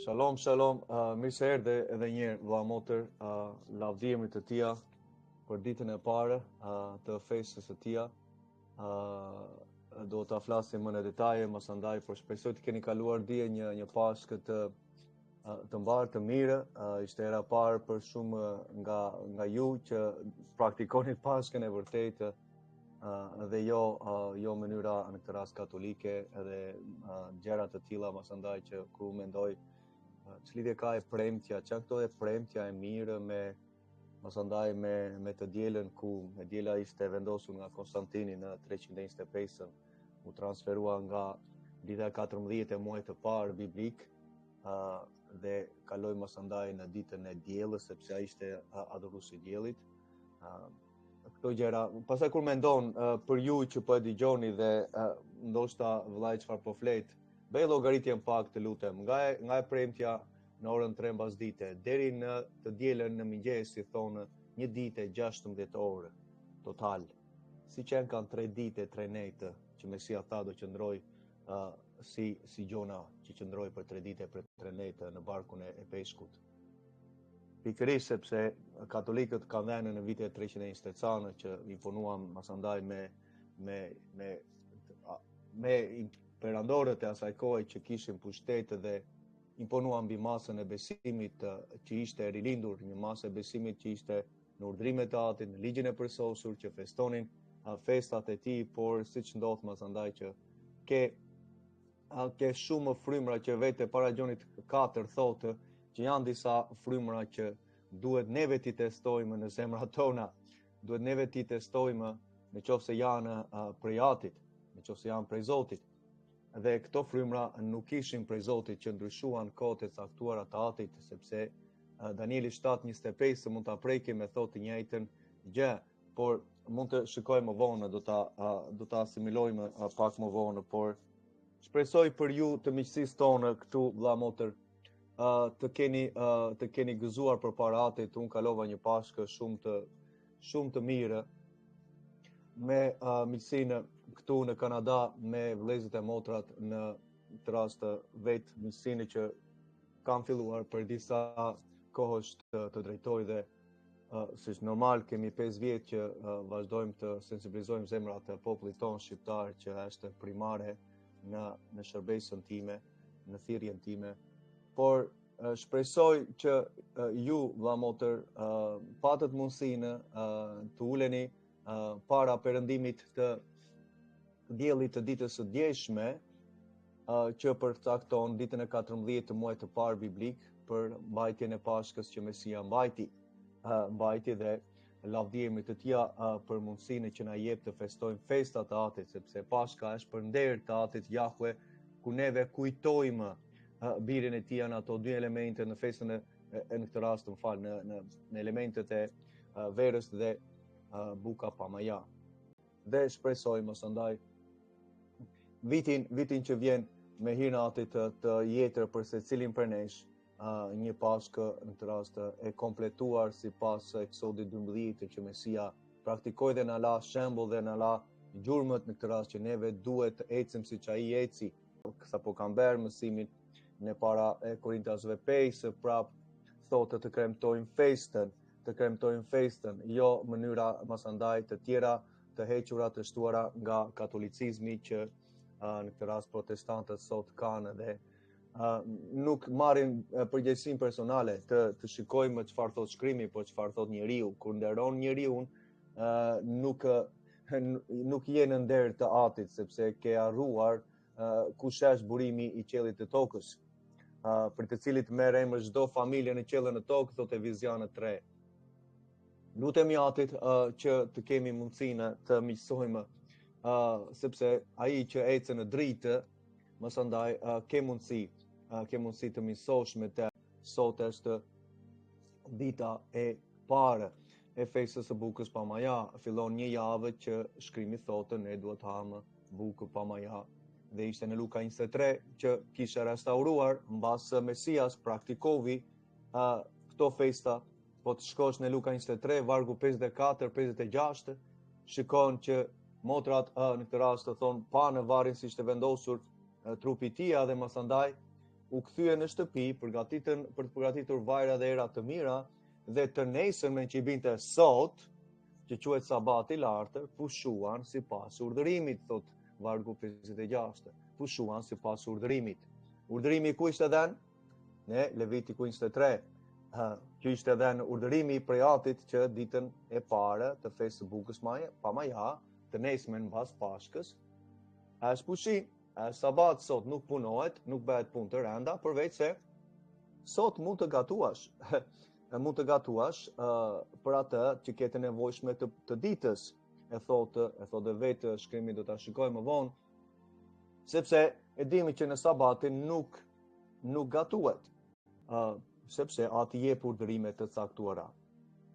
Shalom, shalom. Mirë se erdhe edhe një herë vëlla motër, lavdijemi të tia për ditën e parë të festës së tia. Do ta flasim më në detaje më së ndaj, por shpresoj të keni kaluar dje një Pashkë të mbarë, të mirë. Ishte era parë për shumë nga ju që praktikoni Pashkën e vërtetë dhe jo mënyra në këtë rast katolike edhe gjëra të tilla më së ndaj që ku mendoj ç'lidhje ka e premtja, çka këto e premtja e mirë mos andaj me të dielën ku e diela ishte vendosur nga Konstantini në 325 u transferua nga dita 14 e muajit të parë biblik dhe kaloi mos andaj në ditën e diellës sepse ai ishte adhuruesi i diellit. Këto gjëra, pastaj kur mendon për ju që po e dëgjoni dhe ndoshta vëllai çfarë po flet, bëj llogaritjen pak të lutem, nga e premtja në orën 3 mbasdite deri në të dielën në mëngjes, si thonë, një ditë 16 orë total. Siç kanë 3 ditë, 3 nete që Mesia tha do qëndroj si Gjona që qëndroi për 3 ditë për 3 nete në barkun e peshkut. Pikërisht sepse katolikët kanë dhënë në vitet 320 canë që imponuam masandaj me imperandorët e asaj kohe që kishin pushtet dhe imponuan mbi masën e besimit që ishte rilindur, një masë e besimit që ishte në urdhrimet e Atit, në ligjin e përsosur që festonin festat e tij, por siç ndodh masandaj që ke shumë frymra që vetë para Gjonit 4 thotë që janë disa frymra që duhet neve t'i testojmë në zemrat tona, duhet neve t'i testojmë në qoftë se janë prej Atit, në qoftë se janë prej Zotit. Dhe këto frymra nuk ishin prej Zotit që ndryshuan kohët e caktuara të Atit, sepse Danieli 7:25 mund ta prekim me thotë të njëjtën gjë, por mund të shikojmë më vonë, do ta asimilojmë pak më vonë, por shpresoj për ju të miqësisë tonë këtu vëlla motër të keni gëzuar përpara Atit. Unë kalova një Pashkë shumë të mirë me miqësinë këtu në Kanada me vëllezërit e motrat në të rast vetë miqësinë që kam filluar për disa kohësh të drejtoj dhe siç normal kemi 5 vjet që vazhdojmë të sensibilizojmë zemrat e popullit tonë shqiptar që është primare në shërbesën time, në thirrjen time. Por shpresoj që ju vëlla motër patët mundësinë të uleni para perëndimit të diellit të ditës së djeshme që përcakton ditën e 14 të muajit të parë biblik për mbajtjen e Pashkës që Mesia mbajti dhe lavdijemi të tija për mundësinë që na jep të festojmë festat e Atit, sepse Pashka është për nder të Atit Jahwe, ku neve kujtojmë birin e tij në ato dy elemente në festën në këtë rast në elementet e verës dhe buka pamaja. Dhe shpresojmë andaj vitin që vjen me hirin e Atit të jetër për secilin prej nesh një Pashkë në këtë rast e kompletuar sipas Eksodit 12 që Mesia praktikoi dhe na la shembull dhe na la gjurmët në këtë rast që neve duhet të ecim siç ai eci. Sapo kam bërë mësimin në para e Korintasve 5 prap thotë të kremtojmë festën, jo mënyra masandaj të tjera të hequra të shtuara nga katolicizmi që në këtë rast protestantët sot kanë dhe nuk marrin përgjegjësinë personale të shikojmë çfarë thot shkrimi, por çfarë thot njeriu. Kur nderon njeriu, nuk je në nder të Atit, sepse ke harruar kush është burimi i qiellit të tokës, për të cilit merr emër çdo familje në qiellin e tokë, thotë Viziane 3. Lutemi Atit që të kemi mundësinë të miqësojmë, sepse ai që ecën në dritë, mos andaj ke mundësi të miqësosh me të. Sot është dita e parë e festës së bukës pamaja. Fillon një javë që shkrimi thotë ne duhet hamë bukë pamaja. Dhe ishte në Luka 23 që kishe restauruar mbas Mesias praktikovi këto festa. Po të shkosh në Luka 23 vargu 54-56, shikon që motrat në këtë rast të thonë pa në varrin si ishte vendosur trupi tia dhe masandaj u kthye në shtëpi, përgatiten për të përgatitur vajra dhe era të mira, dhe të nesërmen që i binte sot, që quhet sabati i lartër, pushuan sipas urdhërimit, thot vargu 56. Pushuan sipas urdhërimit. Urdhërimi ku ishte dhënë? Në Levitiku 23. Që ishte dhënë urdhërimi prej Atit që ditën e parë të fesë së Bukës Pamaja, të nesërmen mbas Pashkës, është pushim, është sabat, sot nuk punohet, nuk bëhet punë të rënda, përveç se sot mund të gatuash. Mund të gatuash për atë që ketë nevojshme të ditës, e thotë vetë shkrimi, do ta shikojmë më vonë, sepse e dimi që në sabatin nuk gatuhet, sepse Ati jep urdhërime të caktuara.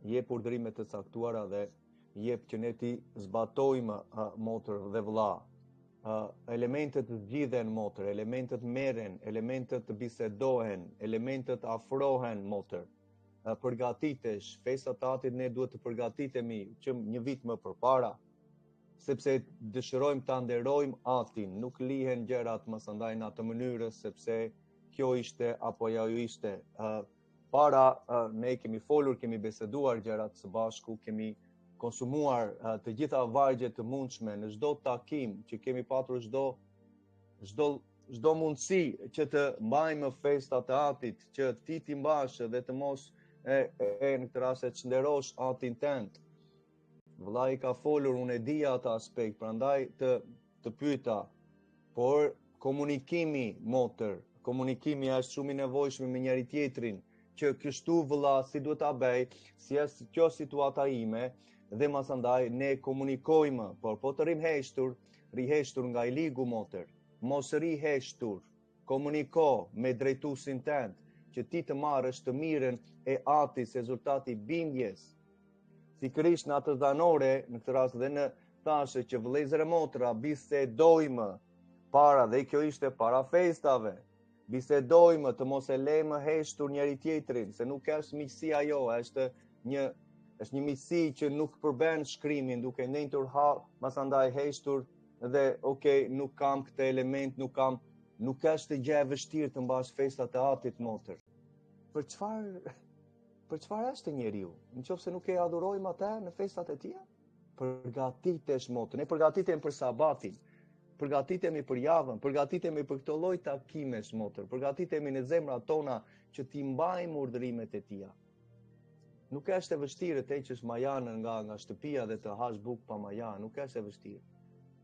Jep urdhërime të caktuara dhe jep që ne ti zbatojmë motër dhe vëlla. Elementet zgjidhen motër, elementet merren, elementet bisedohen, elementet afrohen motër. Përgatitesh, festat të Atit ne duhet të përgatitemi që një vit më përpara, sepse dëshirojmë ta nderojmë Atin, nuk lihen gjërat mos andaj në atë mënyrë sepse kjo ishte apo ajo ishte. Ne kemi folur, kemi biseduar gjërat së bashku, kemi konsumuar të gjitha vargjet të mundshme në çdo takim që kemi patur, çdo mundësi që të mbajmë festat e Atit, që ti mbash dhe të mos në këtë rast të nderosh Atin tënd. Vëllai ka folur, unë e dija atë aspekt, prandaj të pyeta, por komunikimi motër, komunikimi është shumë i nevojshëm me njëri tjetrin, që kështu vëlla si duhet ta bëj, si është kjo situata ime, dhe masandaj ne komunikojmë, por po të riheshtur nga i ligu motër, mos riheshtur, komuniko me drejtuesin tënd, që ti të marrësh të mirën e Atit, rezultati bindjes. Pikërisht në atë dhanore, në këtë rast dhe në thashë që vëllezër e motra bisedojmë para, dhe kjo ishte para festave, bisedojmë të mos e lejmë heshtur njëri tjetrin, se nuk është miqësi ajo, është një miqësi që nuk përben shkrimin, duke nendur masandaj heshtur dhe nuk kam këtë element, nuk është gjë e vështirë të mbash festat e Atit motër. Për çfarë është njeriu? Nëse nuk e adhurojmë atë në festat e tij, përgatitesh motër. Ne përgatitemi për sabatin, përgatitemi për javën, përgatitemi për këto lloj takimesh motër, përgatitemi në zemrat tona që ti mbajmë urdhërimet e tij. Nuk është e vështirë të heqësh majanën nga shtëpia dhe të hash bukë pa maja, nuk është e vështirë.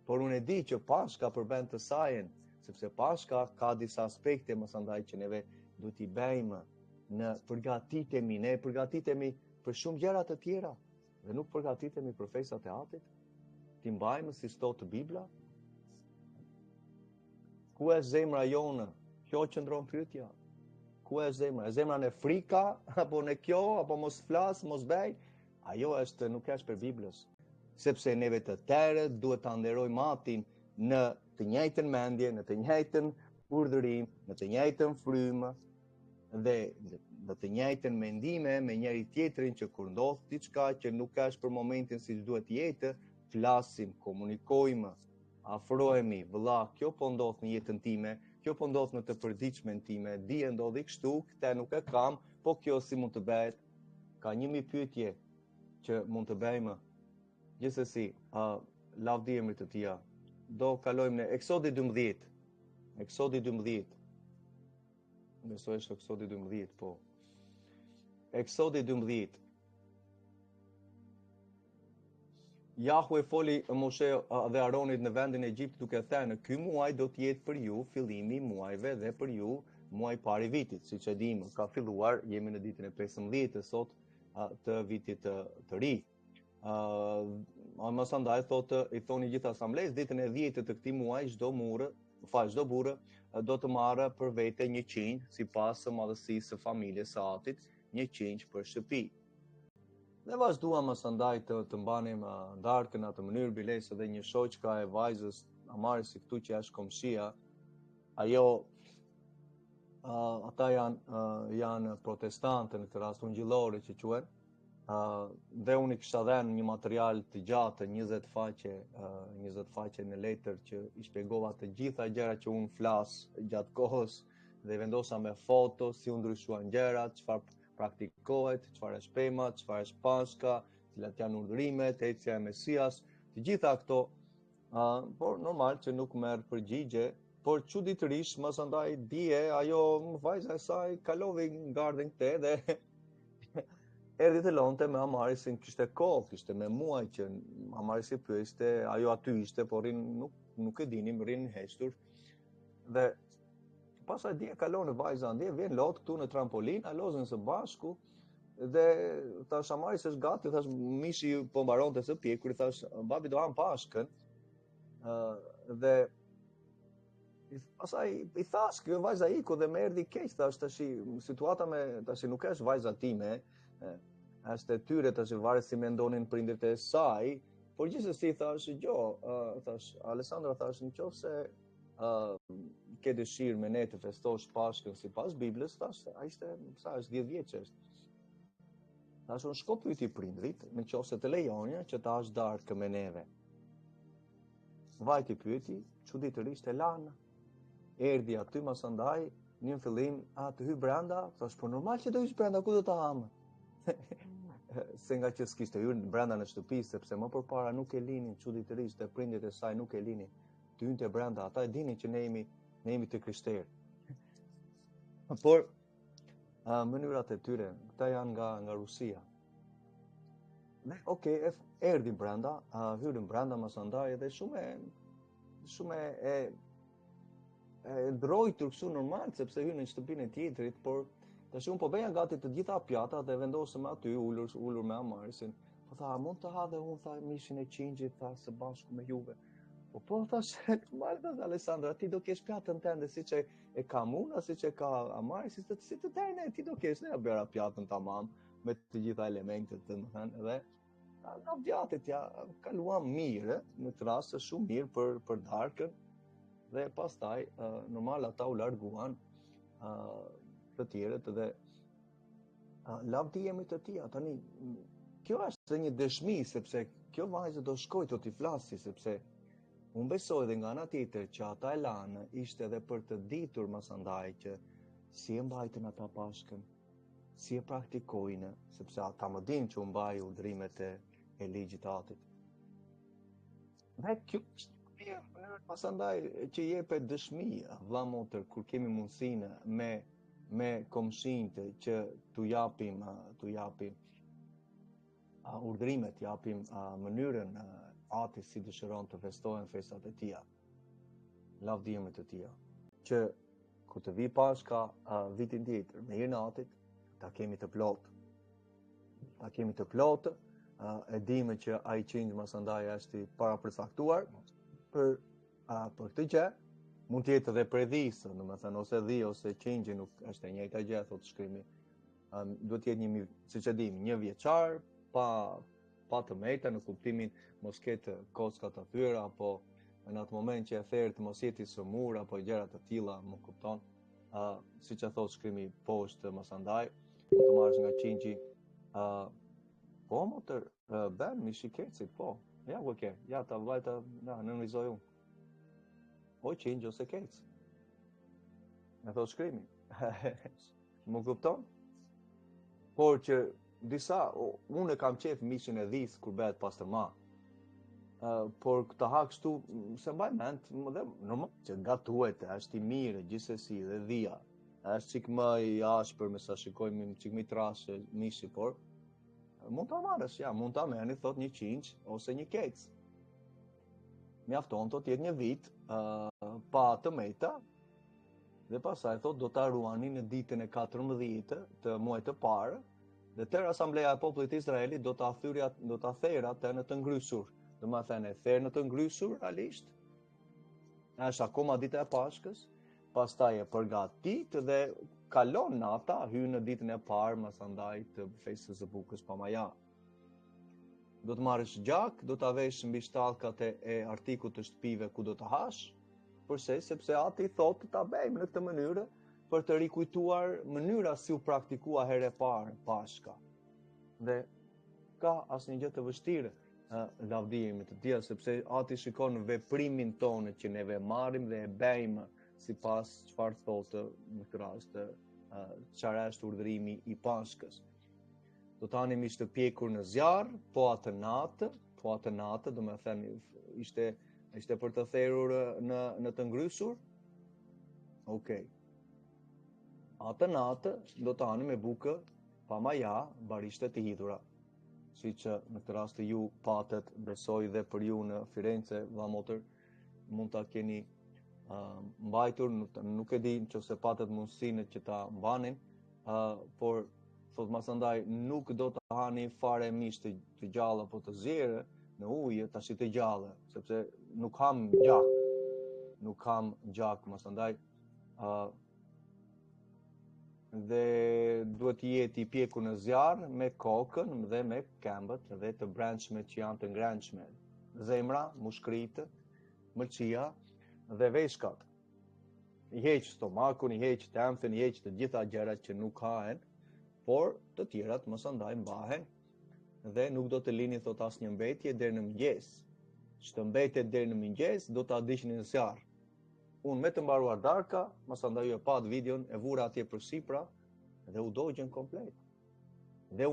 Por unë e di që Pashka përben të sajen, sepse Pashka ka disa aspekte mësandaj që neve du t'i bëjmë në ne përgatitemi për shumë gjëra të tjera dhe nuk përgatitemi për festat e Atit, t'i mbajmë si sto të Bibla. Ku është zemra jonë? Kjo qëndron pyetja. Ku është zemra? Zemra në frika apo në kjo, apo mos flas, mos bëj? Ajo nuk është për Biblës. Sepse neve të tjerët duhet ta nderojmë Atin në të njëjtën mendje, në të njëjtën urdhërim, në të njëjtën frymë dhe në të njëjtën mendime me njëri tjetrin, që kur ndodh diçka që nuk është për momentin siç duhet jetë, flasim, komunikojmë, afrohemi, vëlla, kjo po ndodh në jetën time, kjo po ndodh në të përditshmën time, dije ndodhi kështu, këtë nuk e kam, po kjo si mund të bëhet? Ka 1000 pyetje që mund të bëjmë. Gjithsesi, lavdi emrit të Tij. Do kalojmë në Eksodi 12. Eksodi 12. Besoj është Eksodi 12, po. Eksodi 12. Jahu e foli Moshe dhe Aronit në vendin e Egjiptit duke thënë, ky muaj do të jetë për ju fillimi i muajve dhe për ju muaj parë i vitit, siç e dimë, ka filluar, jemi në ditën e 15 sot të vitit të ri. Mos andaj thotë, i thoni gjithë asamblesë, ditën e 10 të këtij muaji çdo burrë do të marrë për vete një qinj sipas së madhësisë së familjes së Atit, një qinj për shtëpi. Ne vazhduam mos andaj të mbanim darkën në atë mënyrë, biles edhe një shoqka e vajzës Amarisi këtu që është komshia. Ajo ata janë protestantë në këtë rast, ungjillore që quhen. Dhe unë i kisha dhënë një material të gjatë, 20 faqe në letër që i shpjegova të gjitha gjërat që unë flas gjatë kohës dhe vendosa me foto si u ndryshuan gjërat, çfarë praktikohet, çfarë është pema, çfarë është Pashka, cilat janë urdhërimet, ecja e Mesias, të gjitha këto, por normal që nuk merr përgjigje, por çuditërisht mos andaj dije ajo vajza e saj kaloi gardën këtej dhe erdhi të lonte me Amarisin, kishte kohë, kishte me muaj që Amarisi pyeste, ajo aty ishte, por nuk e dinim, rinë heshtur. Dhe pasaj dje kalon në vajza ndje, vjen lot këtu në trampolin, lozën së bashku, dhe thash Amaris është gati, thash mishi po mbaronte së pjekur, thash babi do han Pashkën, dhe pasaj i thash kjo vajza iku dhe më erdhi keq, thash tashi situata me tashi nuk është vajza time, është e tyre tash varet si mendonin prindërit e saj, por gjithsesi thash thash Alessandra, thash nëse ke dëshirë me ne të festosh Pashkën sipas Biblës, thash ai ishte sa është 10 vjeç është. Thash unë shko pyeti prindrit, nëse të lejonja që ta hash darkë me neve. Vajti pyeti, çuditërisht e lanë. Erdhi aty mas andaj, një fillim, të hy brenda, thash po normal që do hysh brenda, ku do ta hamë? Se nga që s'kishte hyrë brenda në shtëpi, sepse më përpara nuk e linin, çuditërisht dhe prindërit e saj nuk e linin të hynte brenda, ata e dinin që ne jemi të krishterë. Por mënyrat e tyre, këta janë nga Rusia. Ne, erdhi brenda, hyrën brenda mas andaj dhe shumë e ndrojtur kështu normal, sepse hyrën në shtëpinë e tjetrit, por tash unë po bëja gati të gjitha pjatat dhe vendosëm aty ulur me Amarisin. Po tha, mund të ha dhe unë, tha, mishin e qingjit, tha, së bashku me juve. Po thash, Alessandra, ti do kesh pjatën tënde, si që e kam unë, si që ka Amarisin, si të tërne, ti do kesh, ne bëra pjatën tamam, me të gjitha elementet të më thënë, dhe nga vjatit ja kaluam mirë, në të rastë shumë mirë për darkën, dhe pastaj, normal ata u larguan, të tjerët dhe lavdi jemi të tia. Tani, kjo është një dëshmi, sepse kjo vajzë do shkoj të t'i flasi, sepse unë besoj dhe nga ana tjetër që ata e lanë ishte edhe për të ditur mas andaj që si e mbajtën ata Pashkën, si e praktikojnë, sepse ata më dinë që unë mbaj urdhrimet e ligjit atit. Dhe kjo është pas andaj që jepet dëshmi, vlla motër, kur kemi mundësinë me komshinjtë që t'u japim urdhrimet, japim mënyrën ati si dëshiron të festohen festat e tia, lavdimet e tia, që ku të vi Pashka vitin tjetër, me hirën e atit, ta kemi të plotë. Ta kemi të plotë, e dime që ai qingj mas andaj është i para përcaktuar për këtë gjë, mund të jetë edhe predhisë, domethënë ose dhi ose qingji nuk është e njëjta gjë, thotë shkrimi. Duhet të jetë siç e dim, 1 vjeçar pa të meta në kuptimin mos ketë kocka të thyera, apo në atë moment që e therë të mos jeti sëmur apo gjëra të tilla, më kupton. Siç e thotë shkrimi poshtë mas andaj, mund të marrësh nga qingji po motër, ben mi shikecit, po. Ja ku ke, ja ta vajta, në vizoj unë. O qingj ose kec. Me thot shkrimi. Më kupton? Por që disa, unë e kam qef mishin e dhis kur bëhet pastërma. Por këta ha kështu, se mbaj ment, dhe normal që gatuhet, është i mirë, gjithsesi dhe dhia. Është qik më i ashpër, me sa shikojmë, qik më i trashë mishi, por mund ta marrësh, mund ta merrni, thot një qingj ose një kec. Mjafton, thot jetë një vit pa të meta, dhe pasaj thot do ta ruani në ditën e 14 të muajit të parë, dhe tërë asambleja e popullit të Izraelit do ta therë atë në të ngrysur. Do të thënë therë në të ngrysur realisht. Është akoma dita e Pashkës, pastaj e përgatit dhe kalon nata, hyn në ditën e parë mas andaj të festës së Bukës Pamaja. Do të marrësh gjak, do ta vesh mbi shtallkat e artikut të shtëpive ku do ta hash. Përse? Sepse ati thotë ta bëjmë në këtë mënyrë për të rikujtuar mënyra si u praktikua herë e parë Pashka. Dhe ka asnjë gjë të vështirë lavdijemi të tilla, sepse ati shikon veprimin tonë që neve marrim dhe e bëjmë sipas çfarë thotë në këtë rast çfarë është urdhërimi i Pashkës. Do të hanim ishte pjekur në zjarr, po atë natë, do të thënë ishte për të therrur në të ngrysur. Okej. Atë natë do të hanim me bukë pa maja, barishte të hidhura. Siç në këtë rast ju patet, besoj dhe për ju në Firenze, vëllazër, mund ta keni mbajtur, nuk e di nëse patet mundësinë që ta mbanin, por thot masandaj nuk do të hani fare mish të gjalla apo të zjerë në ujë, tash të gjallë, sepse nuk kam gjak masandaj dhe duhet të jetë i pjekur në zjarr me kokën dhe me këmbët dhe të brendshme që janë të ngrënshme, zemra, mushkritë, mëlçia dhe veshkat. I heq stomakun, i heq temthin, i heq të gjitha gjërat që nuk hahen, por të tjerat mos andaj mbahen dhe nuk do të lini thot asnjë mbetje deri në mëngjes. Ç'të mbetet deri në mëngjes do ta diqni në zjarr. Unë me të mbaruar darka, mos andaj ju e pat videon, e vura atje për sipra dhe u dogjën komplet. Dhe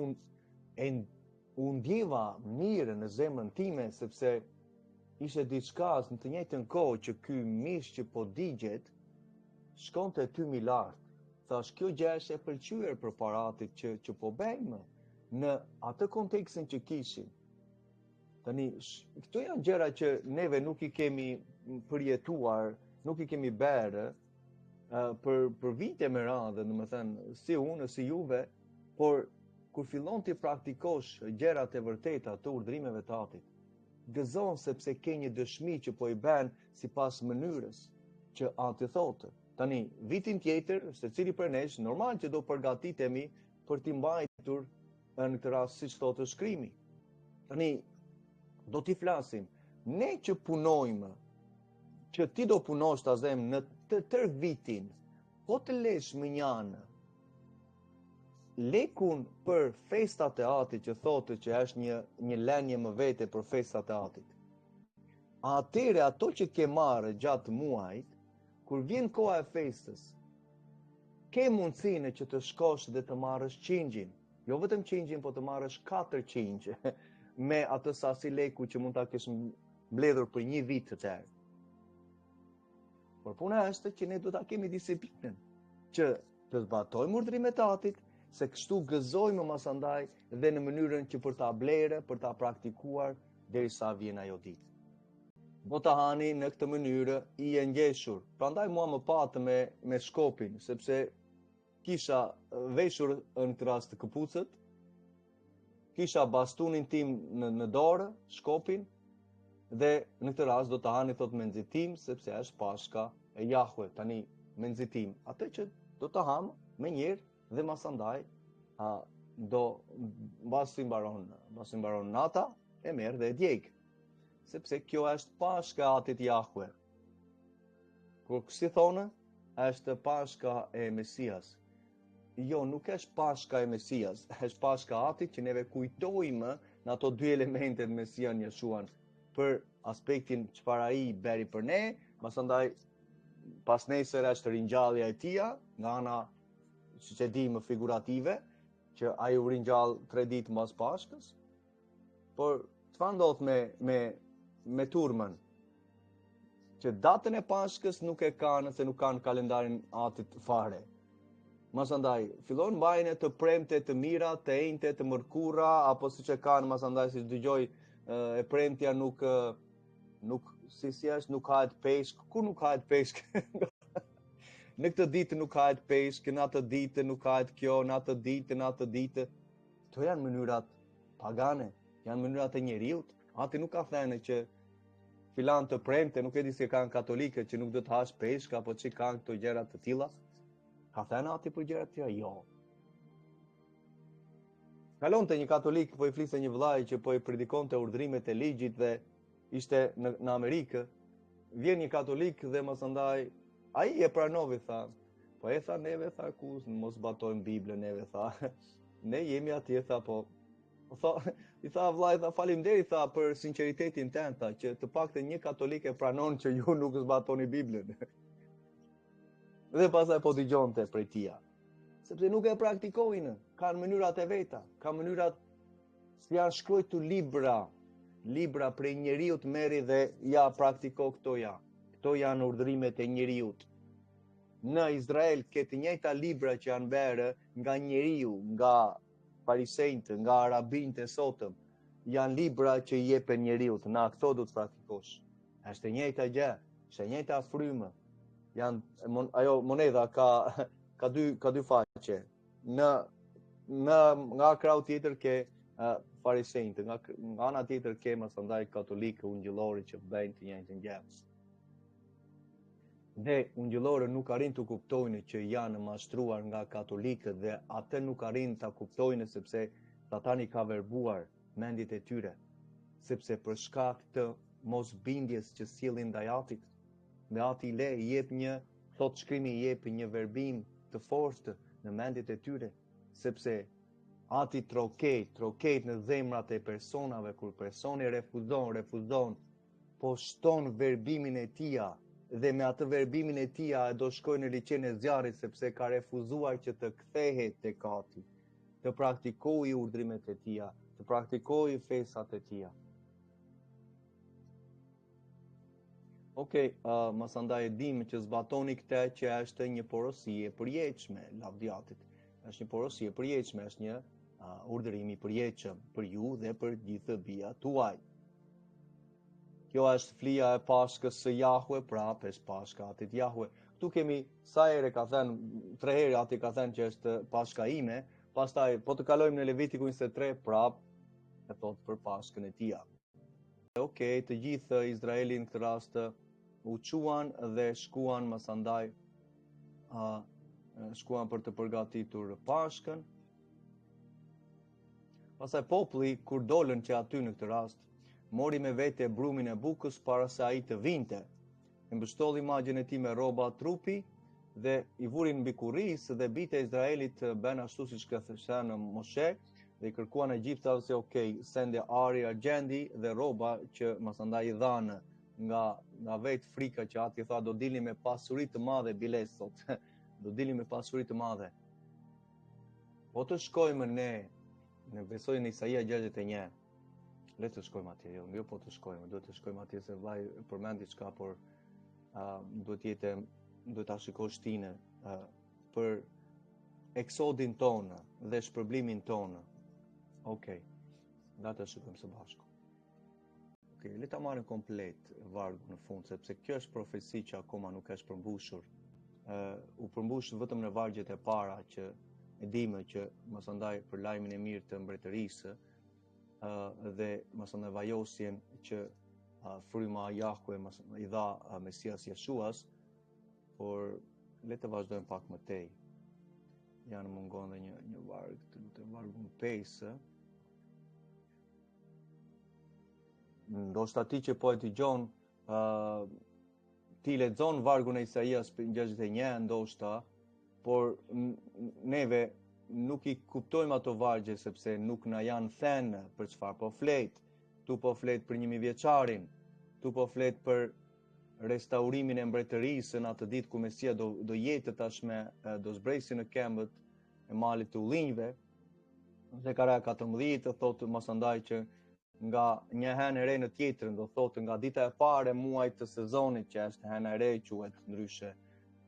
u ndjeva mirë në zemrën time sepse ishte diçka në të njëjtën kohë që ky mish që po digjet shkonte ty mi lart. Thash, kjo gjë është e pëlqyer për paratit që po bëjmë në atë kontekstin që kishim. Tani, këto janë gjëra që neve nuk i kemi përjetuar, nuk i kemi bërë për vite me radhë, domethënë si unë, si juve, por kur fillon ti praktikosh gjërat e vërteta të urdhërimeve të Atit, gëzon sepse ke një dëshmi që po i bën sipas mënyrës që Ati thotë. Tani, vitin tjetër, secili për nesh, normal që do përgatitemi për t'i mbajtur në këtë rast siç thotë shkrimi. Tani, do t'i flasim. Ne që punojmë, që ti do punosh ta them në të tërë vitin, po të lesh më një anë lekun për festat e Atit që thotë që është një lënje më vete për festat e Atit. Atëre ato që ke marrë gjatë muajit, kur vjen koha e festës, ke mundësinë që të shkosh dhe të marrësh qingjin. Jo vetëm qingjin, po të marrësh 4 qingj me atë sasi leku që mund ta kesh mbledhur për një vit të tërë. Por puna është që ne do ta kemi disiplinën që të zbatojmë urdhrimet e Atit, se kështu gëzojmë masandaj dhe në mënyrën që për ta blerë, për ta praktikuar derisa vjen ajo ditë. Do ta hani në këtë mënyrë i ngjeshur. Prandaj mua më patë me shkopin, sepse kisha veshur në këtë rast këpucët, kisha bastunin tim në dorë, shkopin, dhe në këtë rast do të hani thot me nxitim, sepse është Pashka e Jahve, tani me nxitim. Atë që do të ham me njerë dhe masandaj mbasi mbaron nata e merr dhe e djeg. Sepse kjo është Pashka e Atit Jahve. Kur si thonë, është Pashka e Mesias. Jo, nuk është Pashka e Mesias, është Pashka e Atit që neve kujtojmë në ato dy elementet Mesian Jeshuan për aspektin çfarë ai bëri për ne, masandaj pas nesër është ringjallja e tij, nga ana siç e di më figurative, që ai u ringjall 3 ditë mbas Pashkës. Por çfarë ndodh me turmën? Që datën e Pashkës nuk e kanë se nuk kanë kalendarin Atit fare. Masandaj fillon mbajnë të premte të mira, të enjte, të mërkura, apo siç e kanë masandaj siç dëgjoj e premtja nuk nuk hahet peshk. Ku nuk hahet peshk? Në këtë ditë nuk hahet peshk, në atë ditë nuk hahet kjo, në atë ditë. Këto janë mënyrat pagane, janë mënyrat e njeriut. Ati nuk ka thënë që filan të premte, nuk e di se kanë katolike që nuk do të hash peshk, apo që kanë këto gjëra të tilla. Ka thënë Ati për gjëra të tilla? Jo. Kalonte një katolik, po i fliste një vllai që po i predikonte urdhrimet e ligjit dhe ishte në Amerikë. Vjen një katolik dhe masandaj ai e pranovi, tha. Po e tha neve, tha, ku mos zbatojmë Biblën, neve, tha. Ne jemi atje, tha, po. I tha vllai, tha, faleminderit, tha, për sinqeritetin tënd, tha, që të paktën një katolik e pranon që ju nuk zbatoni Biblën. Dhe pastaj po dëgjonte prej tia. Sepse nuk e praktikojnë, kanë mënyrat e veta, kanë mënyrat si janë shkruajtur libra prej njeriut merri dhe ja praktiko këto ja. Këto janë urdhrimet e njeriut. Në Izrael këtë njëjta libra që janë bërë nga njeriu, nga farisejtë, nga arabinët e sotëm, janë libra që i jepen njeriut, na këto du të praktikosh. Është e njëjta gjë, është e njëjta frymë. Ajo monedha ka dy faqe. Nga krau tjetër ke farisejtë, nga ana tjetër ke mësandaj katolikë, ungjillorë që bëjnë të njëjtën gjë. Dhe ungjillorët nuk arrin të kuptojnë që janë mashtruar nga katolikët dhe atë nuk arrin të kuptojnë sepse Satani ka verbuar mendjet e tyre, sepse për shkak të mosbindjes që sjellin ndaj Atit, dhe Ati thot shkrimi i jep një verbim të fortë në mendjet e tyre, sepse Ati troket në zemrat e personave, kur personi refuzon, po shton verbimin e tia, dhe me atë verbimin e tia do shkojnë në liçen e zjarrit sepse ka refuzuar që të kthehet tek Ati, të praktikojë urdhrimet e tia, të praktikojë fesat e tia. Masandaj e dim që zbatoni këtë që është një porosi e përjetshme, lavdiatit. Është një porosi e përjetshme, është një urdhërim i përjetshëm për ju dhe për gjithë bijat tuaj. Kjo është flija e Pashkës së Jahwe, prapë është Pashka Atit Jahwe. Këtu kemi sa herë ka thënë, 3 herë Ati ka thënë që është Pashka ime, pastaj po të kalojmë në Levitiku 23, prapë e thot për Pashkën e tia. Të gjithë Izraelin këtë rast u quan dhe shkuan masandaj shkuan për të përgatitur Pashkën. Pastaj populli kur dolën që aty në këtë rast mori me vete brumin e bukës para se ai të vinte. E mbështolli magjën e tij me rroba trupi dhe i vurin mbi kurrisë dhe bijtë e Izraelit bën ashtu siç ka thënë Moshe dhe i kërkuan egjiptave se sende ari, argjendi dhe rroba që masandaj i dhanë nga vetë frika që Ati tha do dilni me pasuri të madhe biles sot. Do dilni me pasuri të madhe. Po të shkojmë në besoj në Isaia 61. Le të shkojmë atje, jo po të shkojmë, duhet të shkojmë atje se vllai përmend diçka, por duhet ta shikosh tinë për eksodin tonë dhe shpërblimin tonë. Da të shikojmë së bashku. Le ta marrim komplet vargu në fund, sepse kjo është profeci që akoma nuk është përmbushur. U përmbush vetëm në vargjet e para që e dimë që mësandaj për lajmin e mirë të mbretërisë dhe mësandaj vajosjen që fryma Jahwe i dha Mesias Jeshuas, por le të vazhdojmë pak më tej. Janë mungon dhe një varg, të vargun 5. Ndoshta ti që po e dëgjon, ti lexon vargun e Isaias 61 ndoshta, por neve nuk i kuptojmë ato vargje sepse nuk na janë thënë për çfarë po flet. Tu po flet për 1000 vjeçarin, tu po flet për restaurimin e mbretërisë në atë ditë ku Mesia do jetë tashme, do zbresë në këmbët e malit të ullinjve. Zekaria 14 thotë mosandaj që nga një henë e re në tjetrën, do thotë nga dita e parë e muajit të sezonit që është hena e re quhet ndryshe.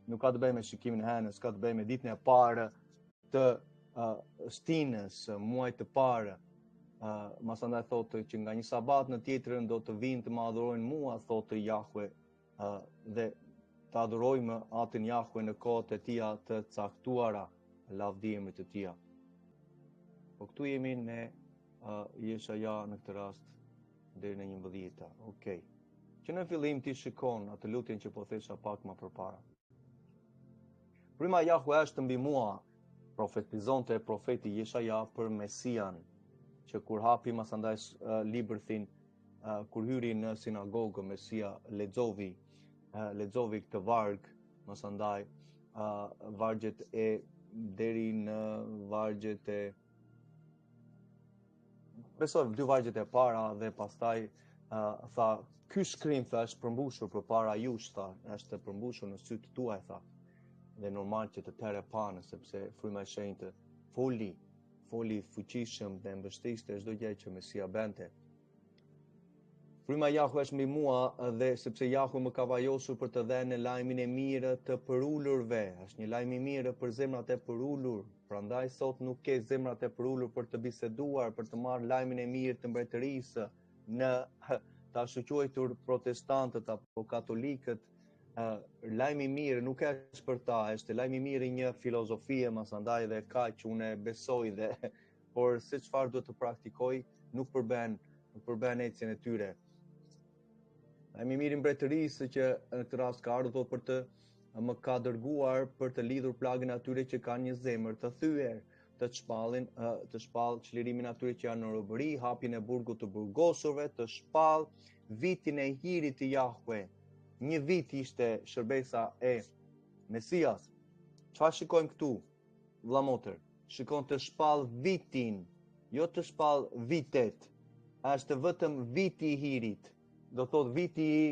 Nuk ka të bëjë me shikimin e henës, ka të bëjë me ditën e parë të shtinës, muajit të parë. Masandaj thotë që nga një sabat në tjetrën do të vinë të më adhurojnë mua, thotë Jahwe, dhe të adhurojmë Atin Jahwe në kohët e tia të caktuara, lavdijemit të tia. Po këtu jemi në Jeshaja në këtë rast deri në 11. Që në fillim ti shikon atë lutjen që po thesha pak më përpara. Fryma Jahwe është mbi mua, profetizonte profeti Jeshaja për Mesian, që kur hapi masandaj libërthin, kur hyri në sinagogë, Mesia lexovi këtë varg, masandaj vargjet e deri në vargjet e besoj 2 vargjet e para dhe pastaj tha ky shkrim është përmbushur përpara jush, tha, është përmbushur në sytë tuaj, tha. dhe normal që të tere panë, sepse fryma e shenjtë foli fuqishëm dhe mbështiste çdo gjë që Mesia bente. Fryma Jahve është mbi mua dhe sepse Jahve më ka vajosur për të dhënë lajmin e mirë të përullurve. Është një lajm i mirë për zemrat e përullur. Prandaj sot nuk ke zemrat e përullur për të biseduar, për të marrë lajmin e mirë të mbretërisë në të shoqëruar protestantët apo katolikët. Lajmi i mirë nuk është për ta, është lajmi i mirë i një filozofie, masandaj dhe kaq unë besoj dhe por se çfarë duhet të praktikoj nuk përben ecjen e tyre. Lajmi i mirë i mbretërisë që në këtë rast ka ardhur për të më ka dërguar për të lidhur plagën atyre që kanë një zemër të thyer, të shpall çlirimin atyre që janë në robëri, hapjen e burgut të burgosurve, të shpall vitin e hirit të Jahve. Një vit ishte shërbesa e Mesias. Çfarë shikojmë këtu? Vëlla motër, shikon të shpall vitin, jo të shpall vitet. Është vetëm viti i hirit. Do thot viti i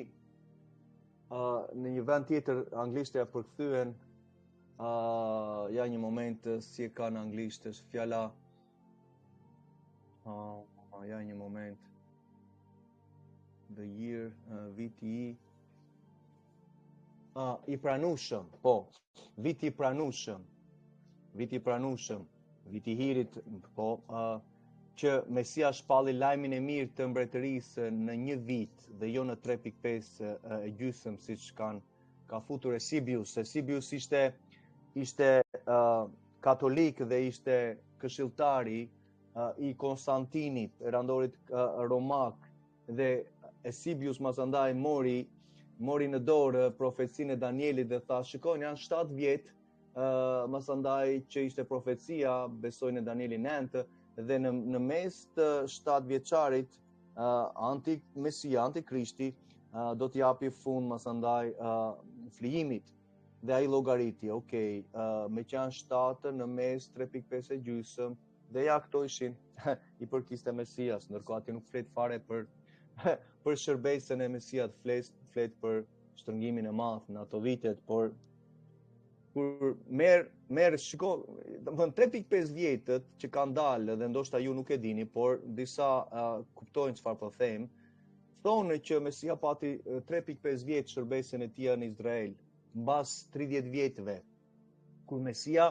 në një vend tjetër anglisht e përkthyen ja një moment si e ka në anglisht është fjala ja një moment the year viti i pranueshëm, po, viti i pranueshëm, viti i hirit, po, që Mesia shpalli lajmin e mirë të mbretërisë në një vit dhe jo në 3.5 gjysmë siç ka futur Eusebius. Eusebius ishte katolik dhe ishte këshilltari i Konstantinit, erandorit romak, dhe Eusebius masandaj mori në dorë profecinë e Danielit dhe tha, shikoni, janë 7 vjet masandaj që ishte profecia, besoj në Danielin 9, dhe në mes të 7 vjeçarit Mesia, Antikrishti do t'i japi fund masandaj flijimit. Dhe ai llogariti, me që janë 7 në mes 3.5 e gjysmë, dhe ja këto ishin i përkiste Mesias, ndërkohë aty nuk flet fare për shërbesën e Mesiat, flet për shtrëngimin e madh në ato vitet, por kur merr shiko, domethënë 3.5 vjetët që kanë dalë dhe ndoshta ju nuk e dini, por disa kuptojnë çfarë po them, thonë që Mesia pati 3.5 vjet shërbesën e tij në Izrael, mbas 30 vjetëve, kur Mesia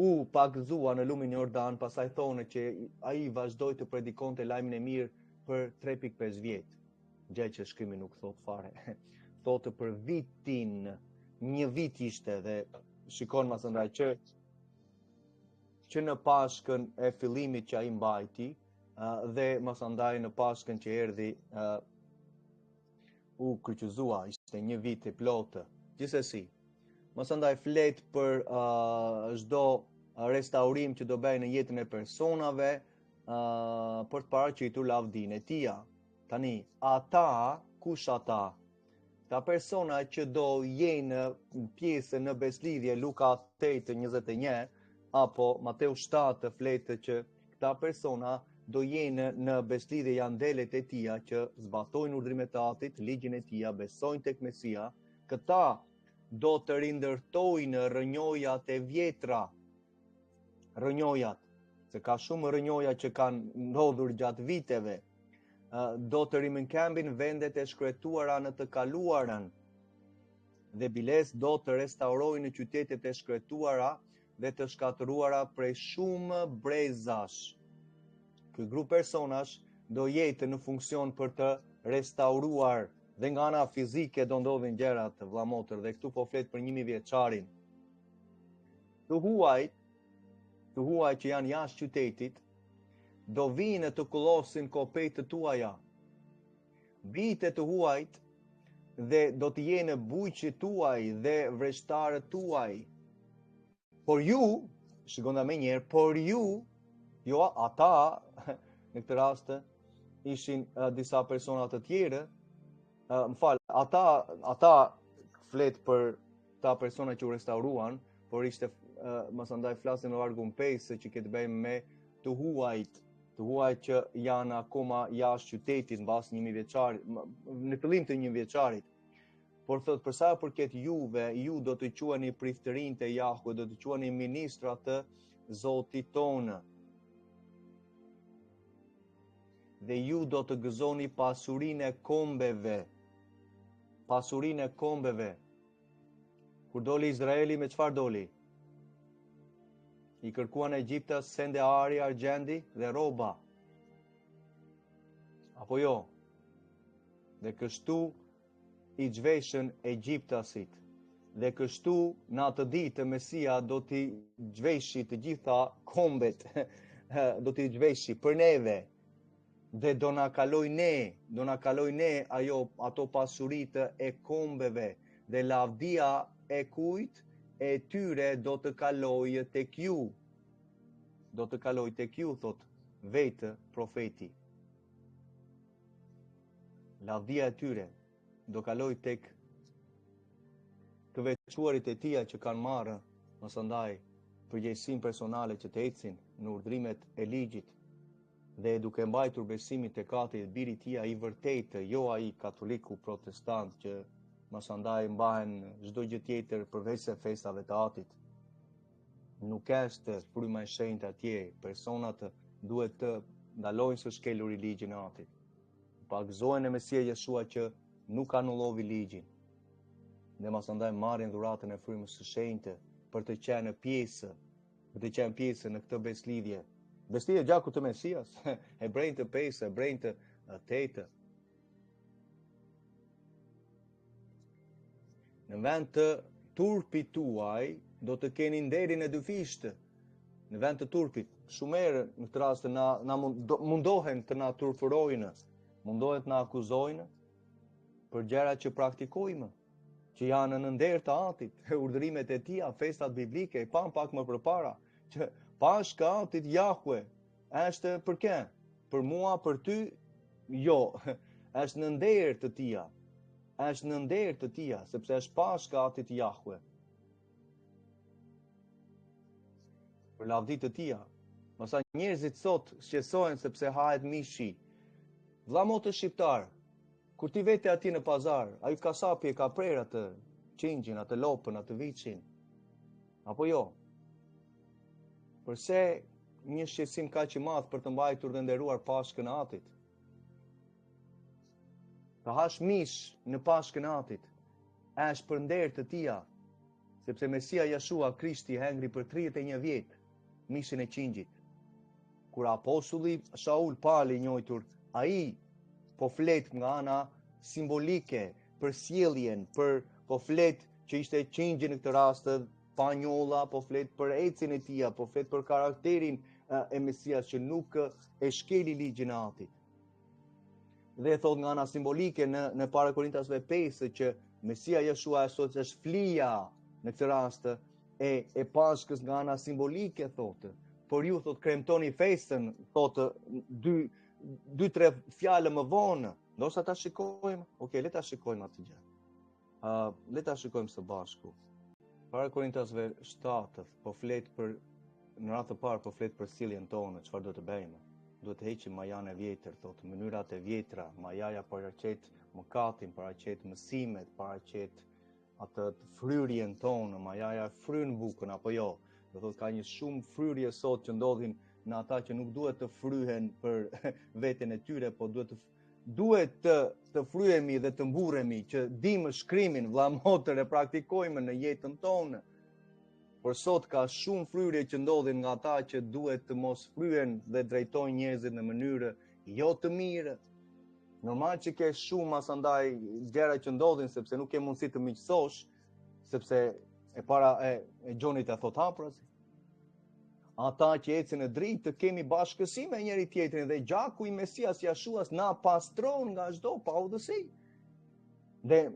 u pagëzua në lumin e Jordan, pastaj thonë që ai vazhdoi të predikonte lajmin e mirë për 3.5 vjet. Gjë që shkrimi nuk thot fare. Thotë për vitin, një vit ishte dhe shikon masandaj që në Pashkën e fillimit që ai mbajti dhe masandaj në Pashkën që erdhi u kryqëzua, ishte një vit i plotë. Gjithsesi, masandaj flet për çdo restaurim që do bëjë në jetën e personave për të paraqitur lavdinë e tij. Tani, ata, kush ata? Ta persona që do jenë pjesë në beslidhje, Luka 8:21, apo Mateu 7 fletë që këta persona do jenë në beslidhje janë delet e tia që zbatojnë urdhrimet e Atit, ligjin e tia, besojnë tek Mesia. Këta do të rindërtojnë rrënjojat e vjetra. Rrënjojat, se ka shumë rrënjoja që kanë ndodhur gjatë viteve. Do të rimënkambin vendet e shkretuara në të kaluarën dhe biles do të restaurojnë qytetet e shkretuara dhe të shkatëruara prej shumë brezash. Ky grup personash do jetë në funksion për të restauruar dhe nga ana fizike do ndodhin gjërat vëlla motër dhe këtu po flet për 1000 vjeçarin. Të huaj që janë jashtë qytetit do vinë të kullosin kopejt të tuaja. Bitë të huajt dhe do të jenë bujqit tuaj dhe vreshtarët tuaj. Por ju, shikoni më njëherë, por ju, jo ata, në këtë rast ishin disa persona të tjerë, ata flet për ta persona që u restauruan, por ishte masandaj flasim në vargun 5 që këtë bëjmë me të huajt që janë akoma jashtë qytetit mbas 1000 vjeçarit, në fillim të 1 vjeçarit. por thot për sa përket juve, ju do të quheni priftërinë të Jahve, do të quheni ministra të Zotit tonë. Dhe ju do të gëzoni pasurinë e kombeve. Pasurinë e kombeve. Kur doli Izraeli, me çfarë doli? I kërkuan Egjiptas sende ari, argjendi dhe roba. Apo jo? Dhe kështu i zhveshën Egjiptasit. Dhe kështu në atë ditë Mesia do t'i zhveshi të gjitha kombet, do t'i zhveshi për neve. Dhe do na kaloj ne ato pasuritë e kombeve, dhe lavdia e kujt e tyre do të kalojë tek ju. Do të kalojë tek ju, thot vetë profeti. Lavdia e tyre do kaloj tek të veçuarit e tia që kanë marrë mësandaj përgjegjësinë personale që të ecin në urdhrimet e ligjit dhe duke mbajtur besimin tek Ati dhe biri i tij i vërtetë, jo ai katoliku protestant që mësandaj mbahen çdo gjë tjetër përveç se festave të Atit. Nuk është fryma e shenjtë atje, personat duhet të ndalojnë së shkelur i ligjin e Atit. Pagëzohen e Mesia Jeshua që nuk anulloi ligjin. Dhe mësandaj marrin dhuratën e frymës së shenjtë për të qenë pjesë në këtë beslidhje. Beslidhje gjakut të Mesias, Hebrejnë 5, Hebrejnë 8. Në vend të turpit tuaj do të keni nderin e dyfishtë. Në vend të turpit, shumë herë në këtë rast na mundohen të na turpërojnë, mundohet të na akuzojnë për gjëra që praktikojmë, që janë në nder të Atit, urdhrimet e tija, festat biblike, i pam pak më përpara, që Pashka Atit Jahwe është për kë? Për mua, për ty? Jo, është në nder të tija. Është në nder të tija, sepse është Pashka Atit Jahwe. Për lavdi të tija. Mësa njerëzit sot shqetësohen sepse hahet mishi. Vlla motë shqiptar, kur ti vete ati në pazar, ai kasapi e ka prerë atë qingjin, atë lopën, atë viçin. Apo jo? Përse një shqetësim kaq i madh për të mbajtur dhe nderuar Pashkën e Atit? Të hash mish në Pashkën e Atit është për nder të tija, sepse Mesia Jeshua Krishti hengri për 31 vjet mishin e qingjit. Kur apostulli Shaul Pali i njohur, ai po flet nga ana simbolike për sjelljen, po flet që ishte qingji në këtë rast, panjolla, po flet për ecjen e tij, po flet për karakterin e Mesias që nuk e shkeli ligjin e Atit. Dhe thot nga ana simbolike në para Korintasve 5 që Mesia Jeshua është flija në këtë rast e Pashkës nga ana simbolike, thotë. Por ju thot kremtoni festën, thotë 2-3 fjalë më vonë. Ndoshta ta shikojmë. Okej, le ta shikojmë atë gjë. Le ta shikojmë së bashku. Para Korintasve 7 po flet për në radhë të parë po flet për sjelljen tonë, çfarë do të bëjmë. Duhet të heqim majan e vjetër, thotë, mënyrat e vjetra, majaja paraqet mëkatin, paraqet mësimet, paraqet atë fryrjen tonë, majaja fryn bukën apo jo. Do thotë ka një shumë fryrje sot që ndodhin në ata që nuk duhet të fryhen për veten e tyre, po duhet të fryhemi dhe të mburremi që dimë shkrimin, vëlla motër, e praktikojmë në jetën tonë. Por sot ka shumë fryrje që ndodhin nga ata që duhet të mos fryhen dhe drejtojnë njerëzit në mënyrë jo të mirë. Normal që ke shumë asandaj gjëra që ndodhin sepse nuk ke mundësi të miqësosh, sepse e para e gjonit e thot hapras. Ata që ecin në dritë të kemi bashkësi me njëri tjetrin dhe gjaku i Mesias Jashuas na pastron nga çdo paudhësi. Dhe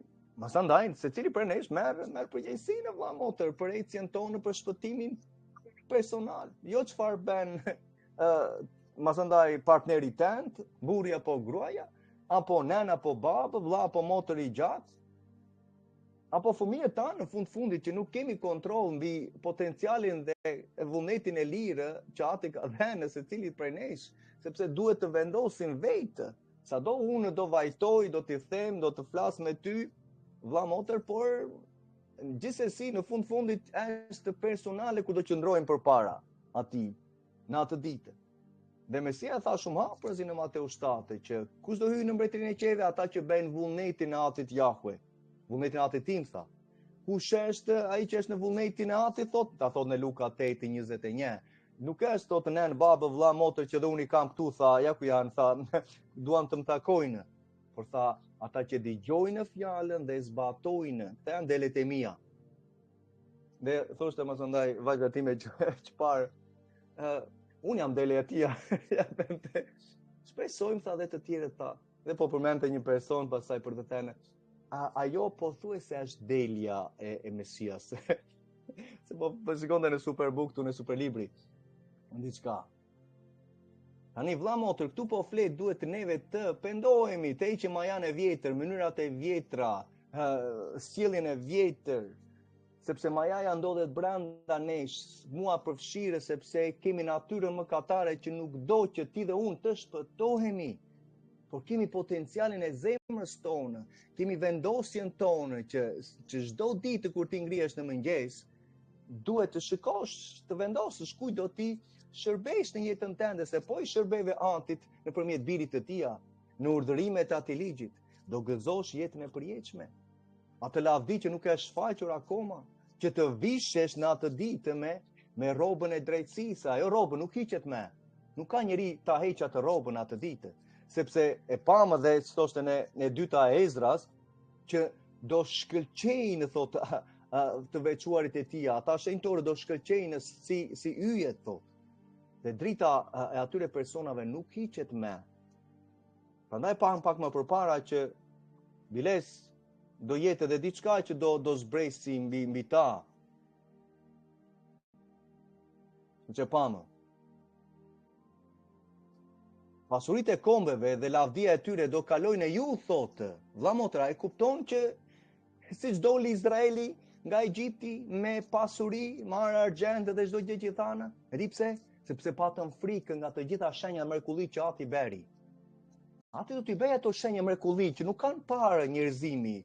masandaj secili prej nesh merr përgjegjësinë, vëlla motër, për ecjen tonë, për shpëtimin personal. Jo çfarë bën masandaj partneri tent, burri apo gruaja, apo nën apo babë, vëlla apo motër i gjatë, apo fëmijët tanë në fundit që nuk kemi kontroll mbi potencialin dhe vullnetin e lirë që Ati ka dhënë secilit prej nesh, sepse duhet të vendosin vetë. Sado unë do vajtoj, do t'i them, do të flas me ty, vëlla motër, por gjithsesi në fundit është personale ku do qëndrojmë përpara atij në atë ditë. Dhe Mesia tha shumë hapërzi në Mateu 7 që kush do hyjë në mbretërinë e qeve, ata që bëjnë vullnetin e Atit Jahve. Vullnetin e Atit tim, tha. Kush është ai që është në vullnetin e Atit, ta thot në Luka 8:21. Nuk është thotë nën babë vëlla motër që dhe unë i kam këtu, tha, ja ku janë, tha, duam të më takojnë. Por tha, ata që dëgjojnë fjalën dhe zbatojnë, këta janë delet e mia. Dhe thoshte më ndaj vajza time çfarë unë jam dele e tia. Shpresojmë, tha, dhe të tjerët, tha. Dhe po përmente një person pasaj për të thënë, ajo po thuaj se është delja e Mesias. Se po shikonte në Superbook, tu në Superlibri. Diçka. Tani vëlla motër, këtu po flet, duhet neve të pendohemi, te që ma janë e vjetër, mënyrat e vjetra, sjelljen e vjetër, sepse majaja ndodhet brenda nesh, mua përfshirë sepse kemi natyrën mëkatare që nuk do që ti dhe unë të shpëtohemi, por kemi potencialin e zemrës tonë, kemi vendosjen tonë që çdo ditë kur ti ngrihesh në mëngjes, duhet të shikosh, të vendosësh kujt do ti shërbesh në jetën tënde, se po i shërbeve Antit nëpërmjet birit të tia, në urdhërimet e atij ligjit, do gëzosh jetën e përjetshme. Atë lavdi që nuk e shfaqur akoma, që të vishesh në atë ditë me robën e drejtësisë, ajo robë nuk hiqet me. Nuk ka njeri ta heqë atë robën atë ditë, sepse e pamë dhe thoshte në dyta e Ezras, që do shkëlqejnë, thotë, të veçuarit e tia, ata shenjtorë do shkëlqejnë si yjet, thotë. Dhe drita e atyre personave nuk hiqet me. Prandaj pak më përpara që biles do jetë edhe diçka që do zbrejsi mbi ta. Që pamë. Pasuritë e kombeve dhe lavdia e tyre do kalojnë e ju, thotë. Vëlla motra, e kupton që siç doli Izraeli nga Egjipti me pasuri, marrë argjend dhe çdo gjë që thanë? E di pse? Sepse patën frikë nga të gjitha shenja mrekulli që Ati beri. Ati do t'i bëj ato shenja mrekulli që nuk kanë parë njerëzimi.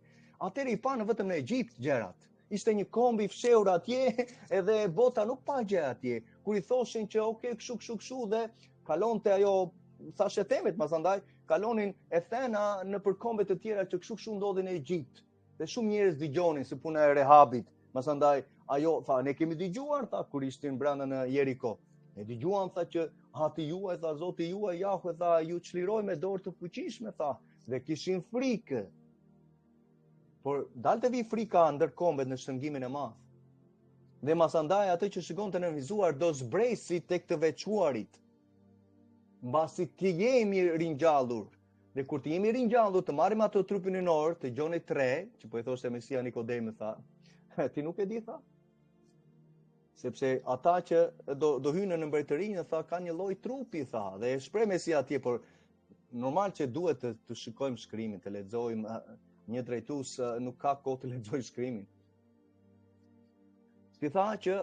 Atëri i panë vetëm në Egjipt gjërat. Ishte një kombi fshehur atje, edhe bota nuk pa gjë atje. Kur i thoshin që kështu dhe kalonte ajo, thashë temet masandaj, kalonin e thena në përkombe të tjera që kështu ndodhi në Egjipt. Dhe shumë njerëz dëgjonin si puna e Rehabit. Masandaj ajo tha, ne kemi dëgjuar, tha, kur ishtin brenda në Jeriko. Ne dëgjuam, tha, që Ati juaj, tha, Zoti juaj, Jahve, tha, ju çliroi me dorë të fuqishme, tha, dhe kishin frikë. Por dalte vi frika ndër kombet në shëngimin e madh. Dhe masandaj atë që shikonte në vizuar do zbresi tek të veçuarit. Mbasi ti jemi ringjallur. Dhe kur ti jemi ringjallur të marrim ato trupin në orë të Gjoni 3, që po i thoshte Mesia Nikodemi, tha, ti nuk e di, tha. Sepse ata që do hynë në mbretërinë, tha, ka një lloj trupi, tha, dhe e shpreh Mesia atje, por normal që duhet të shikojmë shkrimin, të lexojmë. Një drejtues nuk ka kohë të lexojë shkrimin. Si tha që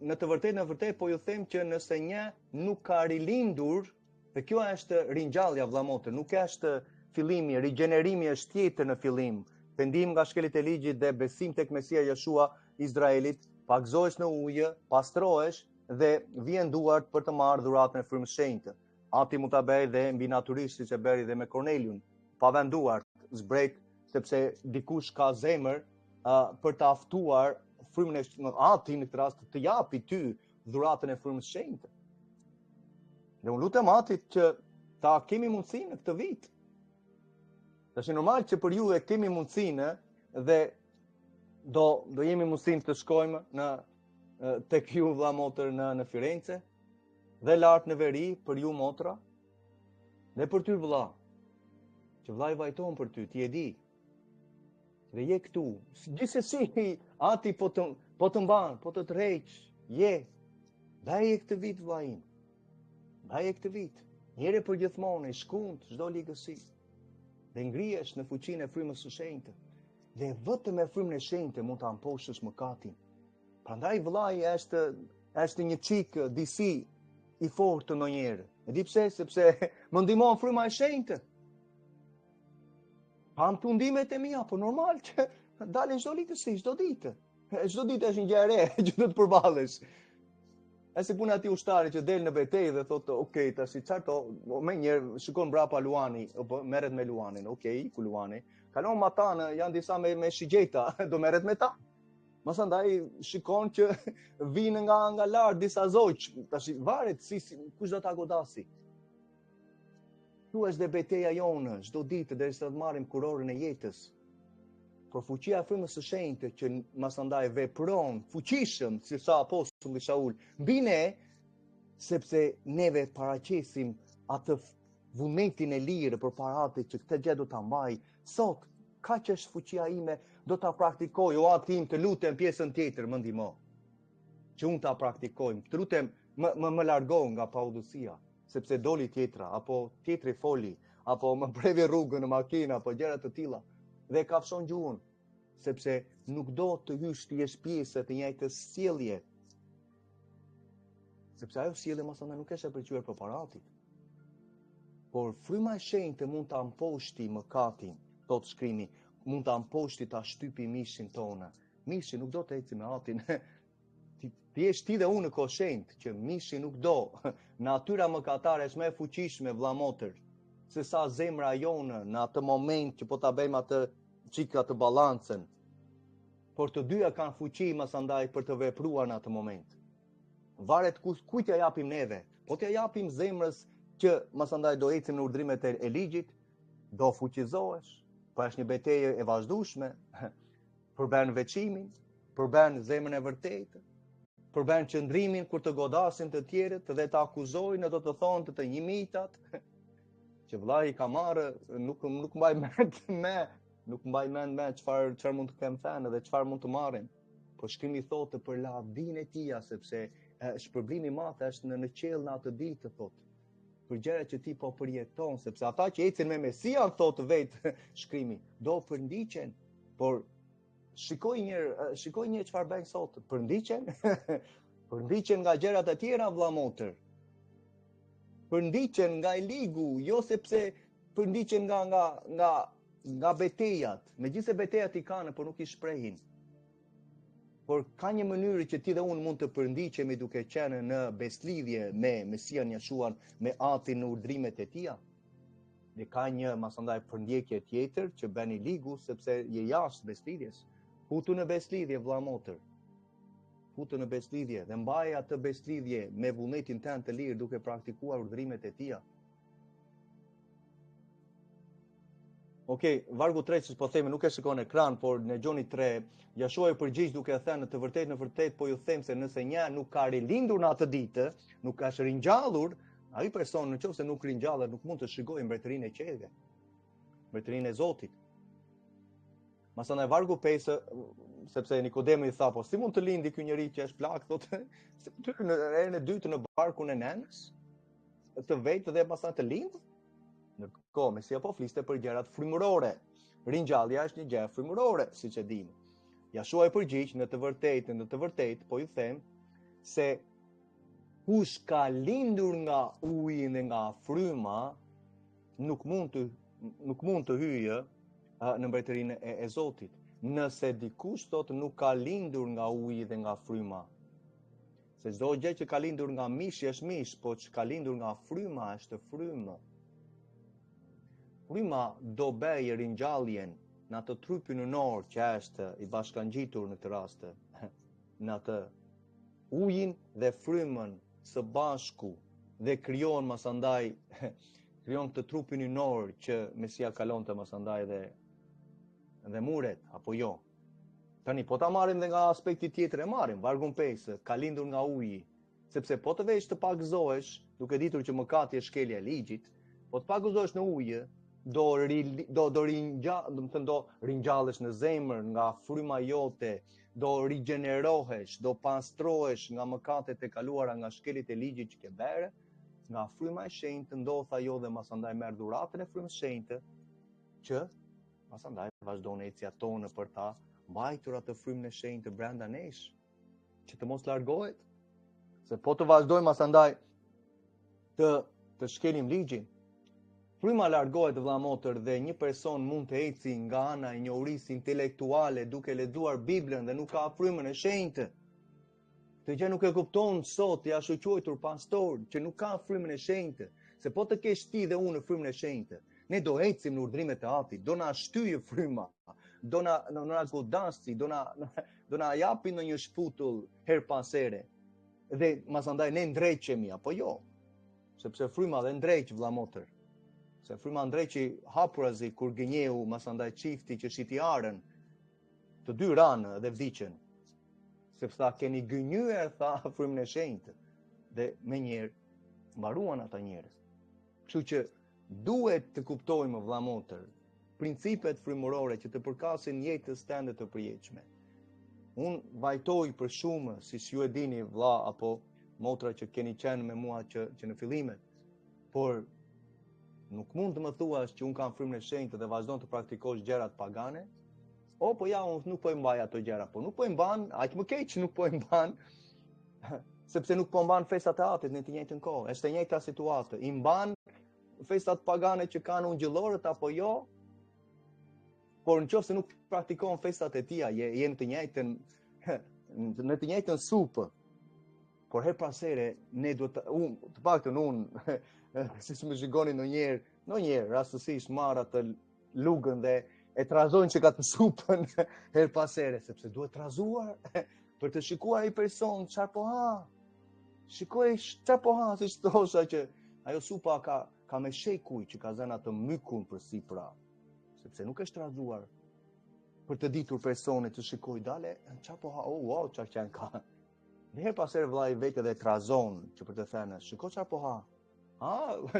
në të vërtetë po ju them që nëse një nuk ka rilindur, dhe kjo është ringjallja vëlla motër, nuk është fillimi, rigjenerimi është tjetër në fillim. Pendim nga shkelit e ligjit dhe besim tek Mesia Jeshua Izraelit, pagzohesh në ujë, pastrohesh dhe vjen duart për të marrë dhuratën e frymës shenjtë. Ati mund ta bëj dhe mbi natyrisht siç e bëri dhe me Korneliun, pa venduar, zbrek sepse dikush ka zemër për të aftuar frymën e Ati në këtë rast të japi ty dhuratën e frymës shenjtë. Dhe unë lutem Atit që ta kemi mundësinë në këtë vit. Tash normal që për ju e kemi mundësinë dhe do jemi mundësinë të shkojmë tek ju vëlla motër në Firenze dhe lart në veri për ju motra dhe për ty vëlla. Që vëlla i vajton për ty, ti e di. Dhe je këtu, gjithsesi Ati po të mban, po të tërheq, daje këtë vit vllai. Daje këtë vit. Njëre për gjithmonë, shkund, çdo ligësi. Dhe ngrihesh në fuqinë e frymës së shenjtë. Dhe vetëm me frymën e shenjtë mund ta amposhësh mëkatin. Prandaj vllai është një çik disi i fortë ndonjëherë. E di pse? Sepse më ndihmon fryma e shenjtë. Pam të ndimet e mia, po normal që Dalin çdo ditë si, çdo ditë. Çdo ditë është një gjë e re që do të përballesh. E si puna ati ushtari që del në betejë dhe thotë, okay, tash çfarë më njëherë shikon mbrapa Luani, apo merret me Luanin, okay, ku Luani. Kalon matanë, janë disa me shigjeta, do merret me ta. Mos andaj shikon që vinë nga lart disa zogj, tash varet si kush do ta godasi. Tu është dhe betejë jonë, çdo ditë derisa të marrim kurorën e jetës. Por fuqia e frymës së shenjtë që mas andaj vepron fuqishëm si sa apostulli Shaul mbi ne, sepse neve paraqesim atë vullnetin e lirë për parate që këtë gjë do ta mbaj. Sot, kaq është fuqia ime, do ta praktikoj, o atim, të lutem pjesën tjetër, më ndihmo. Që unë ta praktikoj, të lutem më largo nga paudhësia, sepse doli tjetra, apo tjetri foli, apo më brevi rrugën në makinë, apo gjëra të tilla. Dhe kafshon gjuhën, sepse nuk do të hysh të jesh pjesë të njëjtës sjellje. Sepse ajo sjellje masandaj nuk është e pëlqyer për paratit. Por fryma e shenjtë mund ta amposhti mëkatin, thot shkrimi, mund ta amposhti ta shtypi mishin tonë. Mishi nuk do të eci me atin. Ti je ti dhe unë në kohë shenjtë që mishi nuk do. Natyra mëkatare është më e fuqishme vëlla motër, se sa zemra jonë në atë moment që po ta bëjmë atë çika të balancën. Por të dyja kanë fuqi masandaj për të vepruar në atë moment. Varet kujt ja japim neve. Po t'ja japim zemrës që masandaj do ecim në urdhrimet e ligjit, do fuqizohesh. Po është një betejë e vazhdueshme. Përben veçimin, përben zemrën e vërtetë, përben qëndrimin kur të godasin të tjerët dhe të akuzojnë, do të thonë të njimitat, që vllai ka marrë, nuk mbaj mend me çfarë mund të kem thënë dhe çfarë mund të marrim. Po shkrimi thotë për lavdinë e tij, sepse shpërblimi i madh është në qiell në atë ditë, thotë. Për gjërat që ti po përjeton, sepse ata që ecin me Mesian, thotë vetë shkrimi, do përndiqen, por shikoj një çfarë bën sot, përndiqen, përndiqen nga gjërat e tjera vëlla motër. Përndiqen nga i ligu, jo sepse përndiqen nga betejat. Megjithëse betejat i kanë, por nuk i shprehin. Por ka një mënyrë që ti dhe unë mund të përndiqemi duke qenë në beslidhje me Mesian Jashuan, me atin në urdhrimet e tija. Dhe ka një masandaj përndjekje tjetër që bën i ligu sepse je jashtë beslidhjes. Futu në beslidhje vëlla motër. Futu në beslidhje dhe mbaj atë beslidhje me vullnetin tënd të lirë duke praktikuar urdhrimet e tija. Okej, vargu 3 që po themi nuk e shikon ekran, por në Gjoni 3, Jashua i përgjigj duke thënë në vërtet po ju them se nëse një nuk ka rilindur në atë ditë, nuk ka ringjallur, ai person nëse nuk ringjallet nuk mund të shikojë mbretërinë e qiellit, mbretërinë e Zotit. Masandaj vargu 5, sepse Nikodemi i tha, po si mund të lindi ky njeri që është plak, thotë, se në erën e dytë në barkun e nënës, të vetë dhe pastaj të lindë. Ndërkohë Mesia po fliste për gjërat frymërore. Ringjallja është një gjë frymërore, siç e dimë. Jashua i përgjigj në të vërtetë, po ju them se kush ka lindur nga uji dhe nga fryma nuk mund të hyjë në mbretërinë e Zotit. Nëse dikush thotë nuk ka lindur nga uji dhe nga fryma. Se çdo gjë që ka lindur nga mishi është mish, po që ka lindur nga fryma është frymë. Fryma do bëjë ringjalljen në atë trupin ynor që është i bashkangjitur në këtë rast, në atë ujin dhe frymën së bashku dhe krijon masandaj krijon këtë trupin ynor që Mesia kalonte masandaj dhe muret apo jo. Tani po ta marrim dhe nga aspekti tjetër e marrim, vargun 5, ka lindur nga uji, sepse po të vesh të pagëzohesh, duke ditur që mëkati është shkelja e ligjit, po të pagëzohesh në ujë, do ringjallesh në zemër nga fryma jote, do rigjenerohesh, do pastrohesh nga mëkatet e kaluara, nga shkeljet e ligjit që ke bërë, nga fryma e shenjtë ndodh ajo dhe masandaj merr dhuratën e frymës së shenjtë, që masandaj vazhdon ecja tonë për ta mbajtur atë frymën e shenjtë brenda nesh, që të mos largohet, se po të vazhdojmë masandaj të shkelim ligjin, Fryma largohet vëlla motër dhe një person mund të eci nga ana e njohurisë intelektuale duke lexuar Biblën dhe nuk ka frymën e shenjtë. Këtë gjë nuk e kupton sot ja shoqëruar pastor që nuk ka frymën e shenjtë, se po të kesh ti dhe unë frymën e shenjtë, ne do ecim në urdhrimet e Atit, do na shtyjë fryma, do na godasti, do na japi në një shputull her pas here. Dhe masandaj ne ndreqemi apo jo? Sepse fryma dhe ndreq vëlla motër. Se fryma ndreqi hapurazi kur gënjeu masandaj çifti që shiti arën, të dy ranë dhe vdiqën. Sepse tha keni gënjyer tha frymën e shenjtë dhe me njerë mbaruan ata njerëz. Kështu që duhet të kuptojmë vëlla motër principet frymërore që të përkasin jetës tënde të përjetshme. Unë vajtoj për shumë, si ju e dini vëlla apo motra që keni qenë me mua që në fillimet, por nuk mund të më thuash që unë kam frymën e shenjtë dhe vazhdon të praktikosh gjërat pagane. O, po ja, unë nuk po i mbaj ato gjëra, po nuk po i mban, aq më keq nuk po i mban, sepse nuk po mban festat e Atit në të njëjtën kohë. Është e njëjta situatë. I mban festat pagane që kanë ungjëllorët apo jo? Por nëse nuk praktikon festat e tija, je në të njëjtën në të njëjtën supë. Por her pas here ne duhet të paktën unë siç më shikoni ndonjëherë rastësisht marr atë lugën dhe e trazojnë që ka të supën her pas here, sepse duhet trazuar për të shikuar ai person çfarë po ha. Shikoj çfarë po ha, siç thosha që ajo supa ka me shekuj që ka zënë atë mykun përsi pra, sepse nuk është trazuar për të ditur personit të shikoj dale çfarë po ha, wow, çfarë qen ka. Dhe her pas here vllai vetë dhe trazon që për të thënë, shiko çfarë po ha.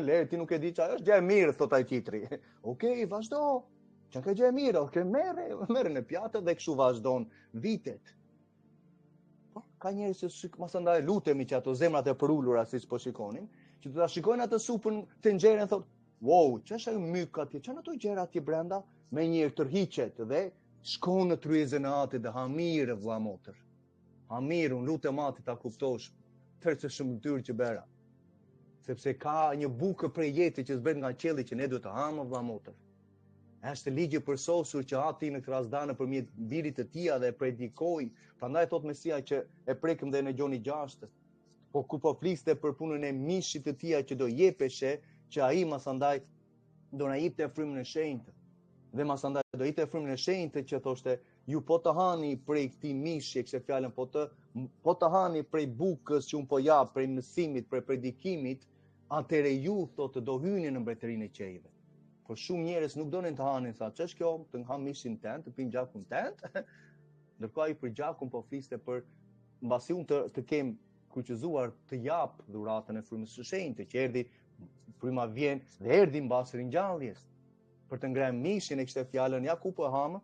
Le, ti nuk e di çfarë është, gjë e mirë thot ai tjetri. Okej, vazhdo. Që ka gjë e mirë, merre në pjatë dhe kështu vazhdon vitet. Po, ka njerëz që masandaj lutemi që ato zemrat e përulura siç po shikonin, që do ta shikojnë atë supën të nxjerrën thotë, "Wow, ç'është ajo myk atje? Ç'janë ato gjëra atje brenda?" Me një tërhiqet dhe shkon në tryezën e Atit dhe ha mirë vëlla motër. Ha mirë, unë lutem Atit ta kuptosh tërë shumë dyrë që bëra. Sepse ka një bukë prej jetës që s'bën nga qielli që ne duhet të hamë vëlla motër. Është ligji përsosur që Ati në këtë rast dha nëpërmjet birit të Tij dhe e predikoi. Prandaj thot Mesia që e prekëm dhe në Gjoni 6. Po ku po fliste për punën e mishit të Tij që do jepeshe, që ai masandaj do na jepte frymën e shenjtë. Dhe masandaj do jepte frymën e shenjtë që thoshte, ju po të hani prej këtij mishi, kështu fjalën po të hani prej bukës që un po jap, prej mësimit, prej predikimit, atëre ju thotë do hyni në mbretërinë e qiejve. Por shumë njerëz nuk donin të hanin, tha, ç'është kjo, të ham mishin tënd, të pim gjakun tënd. Ndërkohë ai për gjakun po fliste për mbasi unë të kem kuqëzuar të jap dhuratën e frymës së shenjtë, që erdhi fryma vjen dhe erdhi mbas ringjalljes për të ngrënë mishin e kishte fjalën ja ku po ham,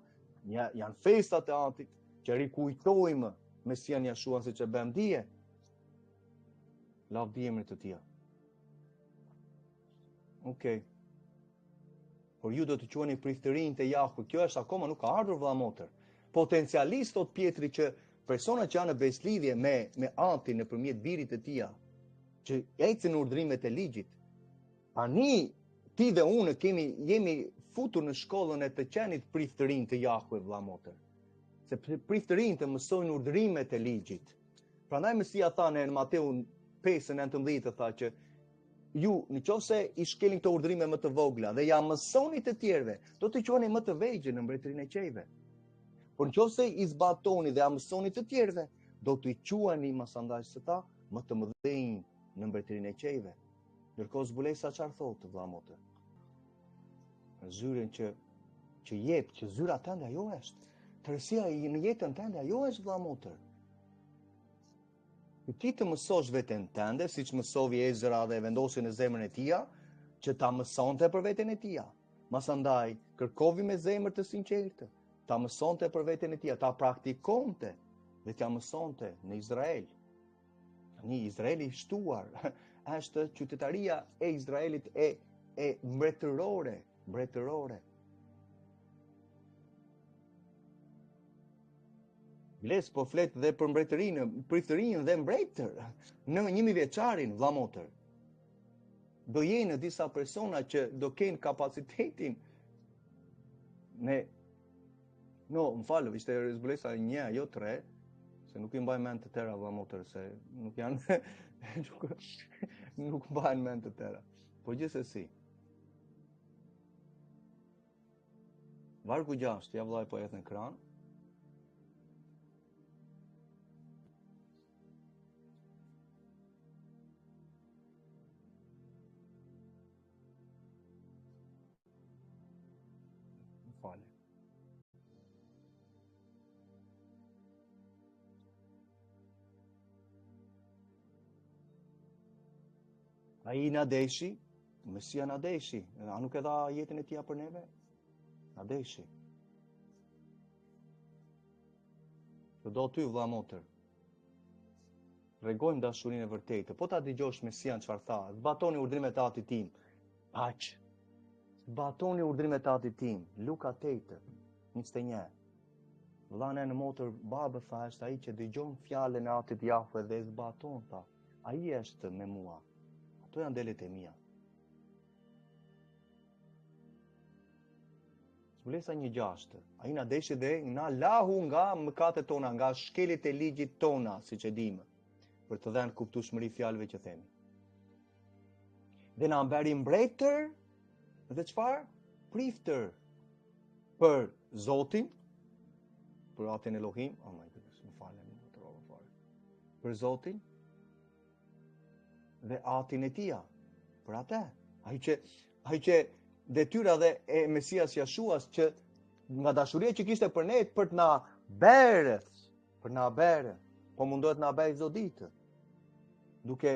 janë festat e Atit që rikujtojmë Mesian Jashuan siç e bëm dije. Lavdi emrit të Tij. Okej. Por ju do të quheni priftërinjtë e Jahut. Kjo është akoma nuk ka ardhur vëlla motër. Potencialisht thot Pietri që persona që janë në beslidhje me Atin nëpërmjet birit të Tij, që ecën në urdhrimet e ligjit. Tani ti dhe unë jemi futur në shkollën e të qenit priftërinj të Jahut vëlla motër. Se priftërinjtë mësojnë urdhrimet e ligjit. Prandaj Mesia tha në Mateu 5:19 tha që ju nëse i shkelin këto urdhrime më të vogla dhe ja mësoni të tjerëve, do të quheni më të vegjël në mbretërinë e qiejve. Por nëse i zbatoni dhe ja mësoni të tjerëve, do të quheni masandaj se ta më të mëdhenj në mbretërinë e qiejve. Ndërkohë zbulesa çfarë thotë vëlla motër? Zyrën që jep, që zyra tënde ajo është. Tërësia në jetën tënde ajo është vëlla motër. Ti të mësosh veten tënde, siç mësovi Ezra dhe vendosi në zemrën e tij, që ta mësonte për veten e tij. Masandaj kërkovi me zemër të sinqertë, ta mësonte për veten e tij, ta praktikonte dhe ta mësonte në Izrael. Një Izraeli i shtuar është qytetaria e Izraelit e mbretërore. Bles po flet dhe për mbretërinë, priftërinë dhe mbretër në 1000 vjeçarin vëlla motër. do jenë disa persona që do kenë kapacitetin no, më falë, ishte zbulesa 1, jo 3, se nuk i mbaj mend të tëra vëllazër, se nuk janë nuk mbajnë mend të tëra. Po gjithsesi. Vargu 6, ja vllai po jetë në ekran. Më falë. Ai na deshi, Mesia na deshi. A nuk e dha jetën e tij për neve? Na deshi. Të do ty vëlla motër. Rregojmë dashurinë e vërtetë. Po ta dëgjosh Mesian çfarë tha, zbatoni urdhrimet e Atit tim. Aq. Zbatoni urdhrimet e Atit tim. Luka 8:21. Vllana në motër babë tha, është ai që dëgjon fjalën e Atit Jahve dhe zbaton tha. Ai është me mua. Ato janë delet e mia. Zbulesa 1:6. Ai na deshi dhe na lahu nga mëkatet tona, nga shkelit e ligjit tona, siç e dimë, për të dhënë kuptueshmëri fjalëve që themi. Dhe na bëri mbretër dhe çfarë? Priftër për Zotin, për Atin Elohim, oh my goodness, më falem, më trova fare. Për Zotin dhe Atin e Tija, për atë. Ai që detyra dhe e Mesias Jashuas që nga dashuria që kishte për ne për të na bërë, po mundohet na bëj çdo ditë. Duke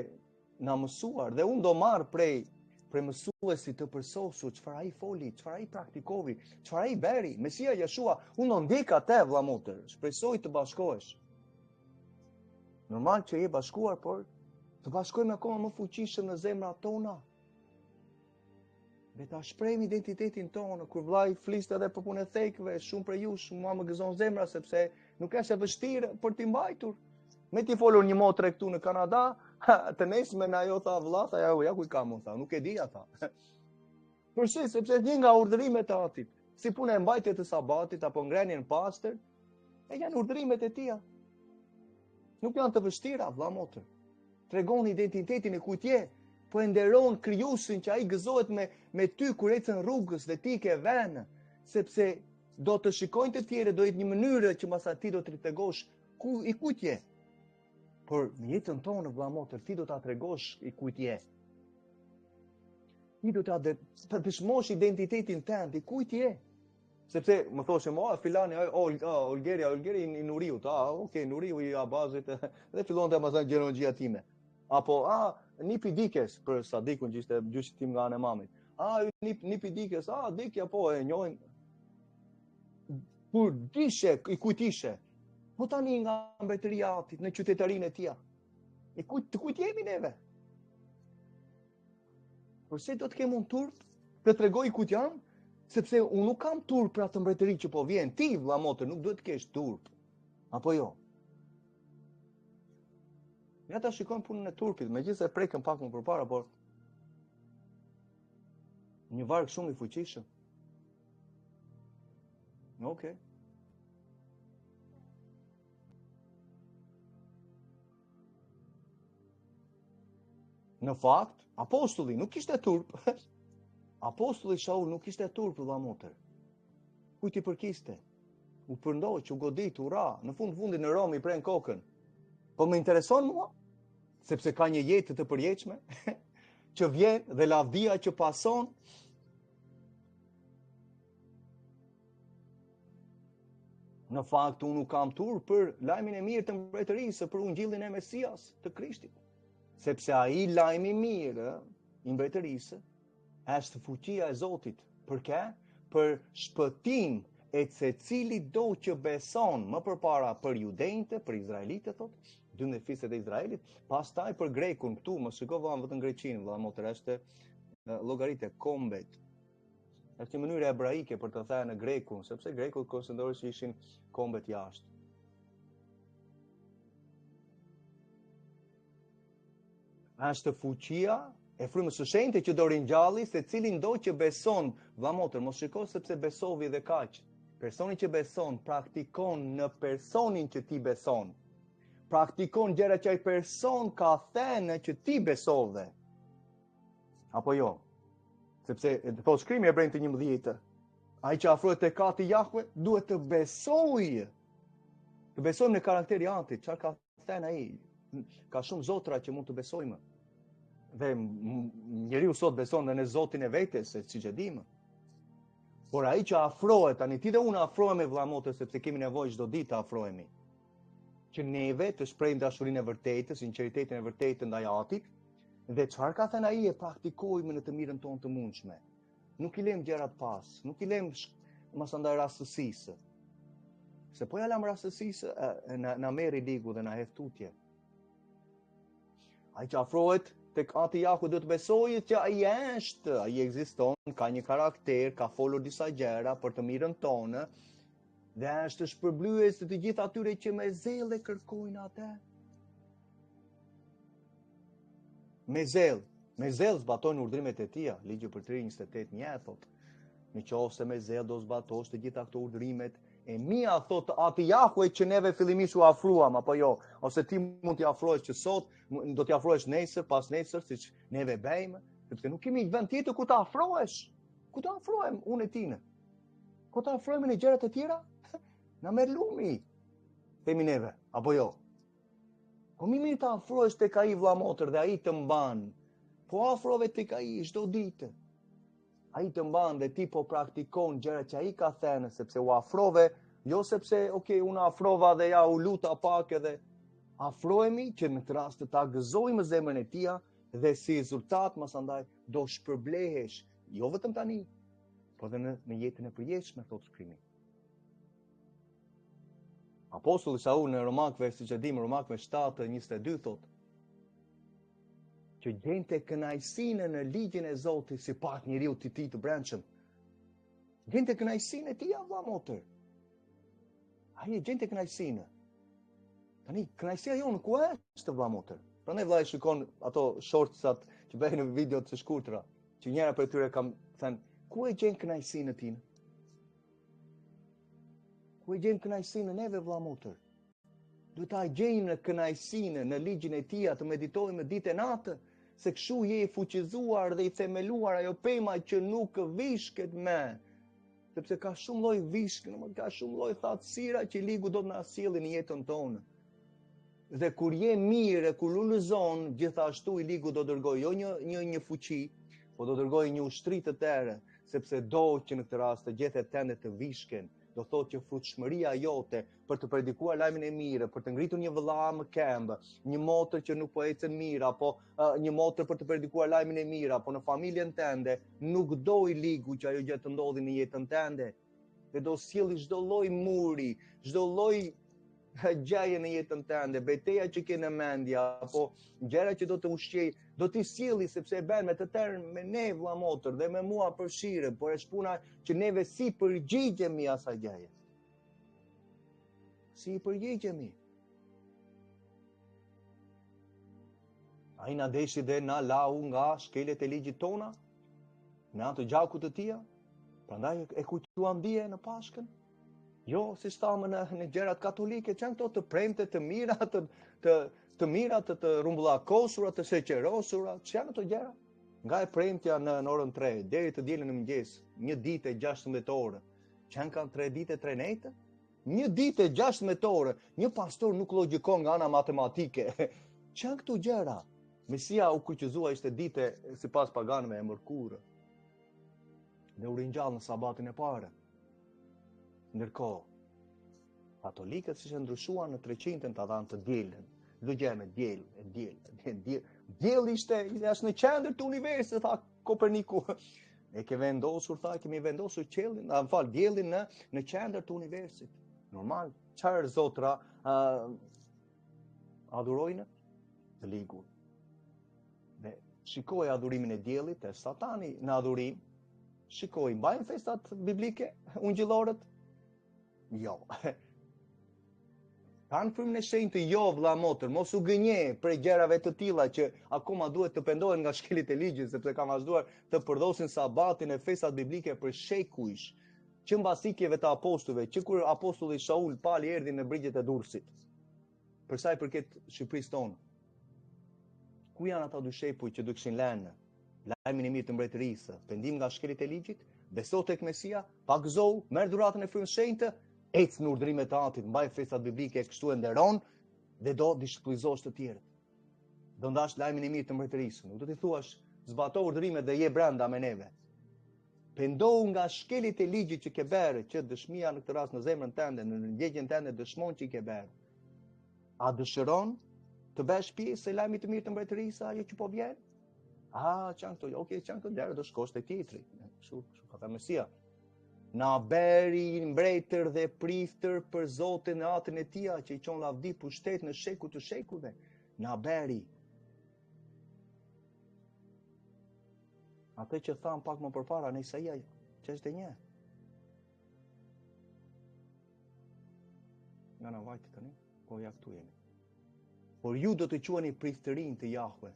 na mësuar dhe unë do marr prej mësuesit të përsosur çfarë ai foli, çfarë ai praktikovi, çfarë ai bëri, Mesia Jashua, unë do ndjek atë vëlla motër, shpresoj të bashkohesh. Normal që je bashkuar, por të bashkojmë akoma më fuqishëm në zemrat tona. Dhe ta shprehim identitetin tonë, kur vllai fliste edhe për punën e thekëve, shumë për ju, mua më gëzon zemra sepse nuk është e vështirë për t'i mbajtur. Me t'i folur një motre këtu në Kanada, të nesme në ajo tha vlla, tha ja ku i kam unë, tha, nuk e di ata. Përse, sepse një nga urdhërimet e Atit, si puna e mbajtjes të sabatit apo ngrënien pastër, janë urdhërimet e Tija. Nuk janë të vështira, vlla motër. Tregon identitetin e kujt je, po e nderon krijuesin që ai gëzohet me ty kur ecën rrugës dhe ti ke vënë, sepse do të shikojnë të tjerë, do jetë një mënyrë që mbas ti do të tregosh i kujt je. Por në jetën tonë vëlla motër, ti do ta tregosh i kujt je. Ti do ta dëshmosh identitetin tënd, i kujt je. Sepse më thoshe filani Olgeri i Nuriut, okay, Nuriu i Abazit dhe fillon të amazon gjenologjia time. Apo Nipi Dikes për Sadikun që ishte gjyshi tim nga ana e mamit. Nipi Dikes, Dikja po e njohin. Kur dishe i kujt ishe. Po tani nga mbretëria e Atit në qytetarinë e Tija. Të kujt jemi neve? Përse do të kem un turp të tregoj kujt jam? Sepse unë nuk kam turp për atë mbretëri që po vjen. Ti vëlla motër nuk duhet të kesh turp. Apo jo? Ja ta shikojmë punën e turpit, megjithëse prekëm pak më përpara, por një varg shumë i fuqishëm. Okej. Në fakt, apostulli nuk kishte turp. Apostulli Shaul nuk kishte turp vëlla motër. Kujt i përkiste? U përndoq, u godit, u ra, në fundit në Rom i pren kokën. Po më intereson mua, sepse ka një jetë të përjetshme që vjen dhe lavdia që pason. Në fakt, unë nuk kam turp për lajmin e mirë të mbretërisë, për ungjillin e Mesias të Krishtit. Sepse ai lajmi i mirë i mbretërisë është fuqia e Zotit. Për kë? Për shpëtim e secilit do që beson, më përpara për judejtë, për izraelitët, thotë, 12 fiset e Izraelit, pastaj për grekun këtu, më shikova vetëm greqinë, vëlla motër, është llogaritë kombet. Është një mënyrë hebraike për të thënë në grekun, sepse grekut konsiderohej se ishin kombet jashtë. Është fuqia E frymës së shenjtë që do ringjalli se cilin do që beson, vlla motër, mos shiko sepse besovi dhe kaq. Personi që beson praktikon në personin që ti beson. Praktikon gjëra që ai person ka thënë që ti besove. Apo jo? Sepse po shkrimi Hebrejnë 11, ai që afrohet tek Ati Jahve duhet të besojë. Të besojmë në karakteri i Atit, çfarë ka thënë ai. Ka shumë zotra që mund të besojmë. Dhe njeriu sot beson në Zotin e vetes, siç e dimë. Por ai që afrohet, tani ti dhe unë afrohemi vëlla motë sepse kemi nevojë çdo ditë të afrohemi. Që neve të shprehim dashurinë e vërtetë, sinqeritetin e vërtetë ndaj Atit, dhe çfarë ka thënë ai e praktikojmë në të mirën tonë të mundshme. Nuk i lëm gjërat pas, nuk i lëm mos andaj rastësisë. Se po ja lam rastësisë, na merri ligu dhe na hedh tutje. Ai që afrohet tek Ati Jahve duhet të besojë që ai është, ai ekziston, ka një karakter, ka folur disa gjëra për të mirën tonë, dhe është shpërblyes të gjithë atyre që me zell e kërkojnë atë. Me zell zbatojnë urdhrimet e tij. Ligji për 3:28 thotë, nëse me zell do zbatosh të gjitha këto urdhrimet, e mia thot Ati Jahve që neve fillimisht u afruam, apo jo, ose ti mund t'i afrohesh që sot, do t'i afrohesh nesër, pas nesër, siç neve bëjmë, sepse nuk kemi vend tjetër ku të afrohesh. Ku të afrohem unë e tinë? Ku të afrohemi në gjërat e tjera? Na merr lumi, themi neve, apo jo? Po mirë të afrohesh tek ai vëlla motër dhe ai të mban. Po afrove tek ai çdo ditë. Ai të mban dhe ti po praktikon gjërat që ai ka thënë, sepse u afrove, jo sepse, unë afrova dhe ja u luta pak edhe afrohemi që në të rast të gëzojmë zemrën e tij dhe si rezultat mos andaj do shpërblehesh, jo vetëm tani, por edhe në jetën e përjetshme, thotë shkrimi. Apostulli Saul në Romakëve, siç e dimë, Romakëve 7:22 thotë që gjente kënaqësinë në ligjin e Zotit si pak njeriu të tij të brendshëm. Gjente kënaqësinë e tij vëlla motër. Ai gjente kënaqësinë. Tani kënaqësia jonë ku është vëlla motër? Prandaj vëllai shikon ato shortsat që bëhen në video të shkurtra, që njëra prej tyre kam thënë, ku e gjen kënaqësinë e tij? Ku e gjen kënaqësinë neve vëlla motër? Duhet ta gjejmë kënaqësinë në ligjin e tij, të meditojmë ditë e natë, se kështu je i fuqizuar dhe i themeluar ajo pema që nuk vishket me. Sepse ka shumë lloj vishke, ka shumë lloj thatësira që ligu do të na sjellë në jetën tonë. Dhe kur je mirë, kur ulëzon, gjithashtu i ligu do dërgoj jo një fuqi, po do dërgoj një ushtri të tërë, sepse do që në këtë rast të gjethet tënde të vishken. Do thotë që frutshmëria jote për të predikuar lajmin e mirë, për të ngritur një vëlla më këmbë, një motër që nuk po ecën mirë, apo një motër për të predikuar lajmin e mirë, apo në familjen tënde, nuk do i ligu që ajo gjë të ndodhi në jetën tënde. Dhe do sjellë çdo lloj muri, çdo lloj gjaje në jetën tënde, betejë që ke në mendje, apo gjëra që do të ushqej, do t'i sjelli sepse e bën me të tërë me ne vëlla motër dhe me mua përfshirë, por është puna që neve si përgjigjemi asaj gjaje. Si përgjigjemi. Ai na deshi dhe na lau nga shkelet e ligjit tona, në atë gjakut të tij, prandaj e kujtuam dje në Pashkën. Jo, si thamë në gjërat katolike, që janë këto të premte, të mira, të mira, të rumbullakosura, të sheqerosura, që janë ato gjëra? Nga e premtja në orën 3 deri të dielën në mëngjes, 1 ditë e 16 orë. Që janë kanë 3 ditë e 3 nete? 1 ditë e 16 orë. Një pastor nuk logjikon nga ana matematike. Që janë këto gjëra? Mesia u kuqëzua ishte dite sipas paganëve e mërkurë. Dhe u ringjall në sabatin e parë. Ndërkohë, katolikët si që ndryshuan në 300 të dhanë të dielën. Çdo gjë me diell. Dielli ishte në qendër të universit, tha Koperniku. E ke vendosur, tha, kemi vendosur qiellin, diellin në qendër të universit. Normal, çfarë zotra adhurojnë? Të ligun. Dhe shikoj adhurimin e diellit, e satani në adhurim, shikoj, mbajnë festat biblike, ungjillorët? Jo. Kanë frymën e shenjtë jo vëlla motër, mos u gënje për gjërave të tilla që akoma duhet të pendohen nga shkelit e ligjit, sepse kanë vazhduar të përdosin sabatin e festat biblike për shekujsh, që mbasikjeve të apostujve, që kur apostulli Shaul pali erdhi në brigjet e Durrësit. Për sa i përket Shqipërisë tonë, ku janë ata dy shepuj që do kishin lënë lajmin e mirë të mbretërisë, pendim nga shkelit e ligjit, beso tek Mesia, pagëzohu, merr dhuratën e frymës shenjtë, ec në urdhrimet e Atit, mbaj festat biblike, kështu e nderon dhe do dishpëlizosh të tjerët. Do ndash lajmin e mirë të mbretërisë. Nuk do t'i thuash zbato urdhrimet dhe je brenda me neve. Pendohu nga shkelit e ligjit që ke bërë, që dëshmia në këtë rast në zemrën tënde, në ndjekjen tënde dëshmon që i ke bërë. A dëshiron të bësh pjesë e lajmit të mirë të mbretërisë, ajo që po vjen? Çan këto, okay, çan këto lërë do shkosh te tjetri. Kështu ka thënë Mesia. Na beri mbretër dhe priftër për Zotin e Atin e Tia, që i qon lavdi pushtet në shekuj të shekujve. Na beri. Atë që tham pak më përpara në Isaia 61. Nga na vajti tani, po ja këtu jemi. Por ju do të quheni priftërinë të Jahve.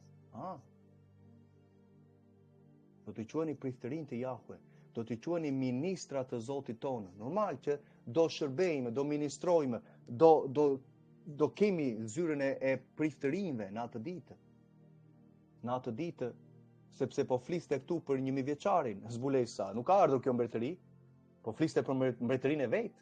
Do të quheni priftërinë të Jahve. Do të quheni ministra të Zotit tonë. Normal që do shërbejmë, do ministrojmë, do kemi zyrën e priftërinëve në atë ditë. Në atë ditë, sepse po fliste këtu për 1000 vjeçarin, zbulesa, nuk ka ardhur kjo mbretëri, po fliste për mbretërinë e vet.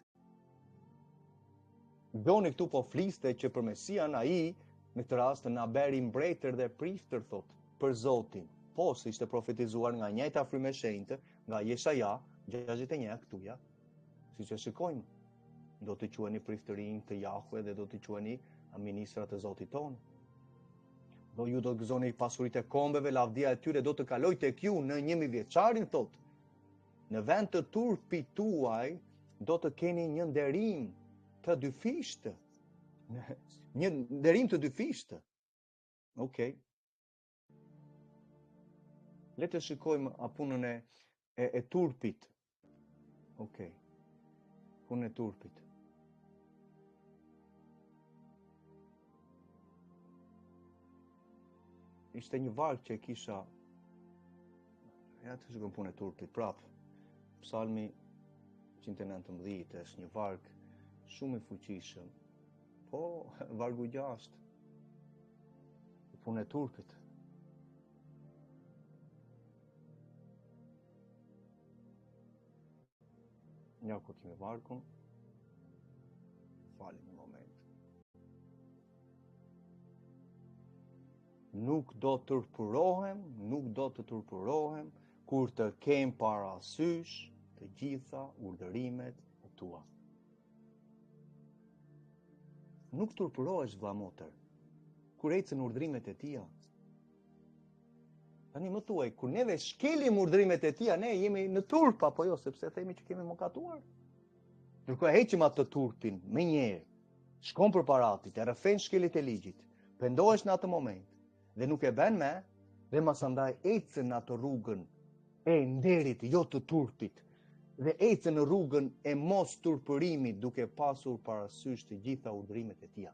Doni këtu po fliste që për Mesian ai në këtë rast na beri mbretër dhe priftër thot për Zotin. Po se ishte profetizuar nga njëjta frymë e shenjtë, nga Jesaja 61 këtuja, siç e shikojmë. Do të quheni priftërinë të Jahve dhe do të quheni ministrat e Zotit tonë. Do ju do të gëzoni pasuritë e kombeve, lavdia e tyre do të kalojë tek ju në 1000 vjeçarin thot. Në vend të turpit tuaj do të keni një nderim të dyfishtë. Një nderim të dyfishtë. Okej. Le të shikojmë punën e turpit. Okej. Punën e turpit. Ishte një varg që e kisha. Ja të shikojmë punën e turpit prap. Psalmi 119 është një varg shumë i fuqishëm. Po, vargu 6. Punën e turpit. Ja ku kemi vargun. Falem një moment. Nuk do të turpurohem kur të kem parasysh të gjitha urdhërimet e tua. Nuk turpurohesh vëlla motër kur ecën urdhrimet e Tia. Tani më thuaj, kur neve shkelim urdhrimet e Tia, ne jemi në turp apo jo, sepse themi që kemi mëkatuar. Ndërkohë heqim atë turpin me njëherë, shkon përpara Atit, e rrëfen shkelit e ligjit, pendohesh në atë moment dhe nuk e bën më, dhe masandaj ecën në atë rrugën e nderit, jo të turpit, dhe ecën në rrugën e mos turpërimit duke pasur parasysh të gjitha urdhrimet e Tia.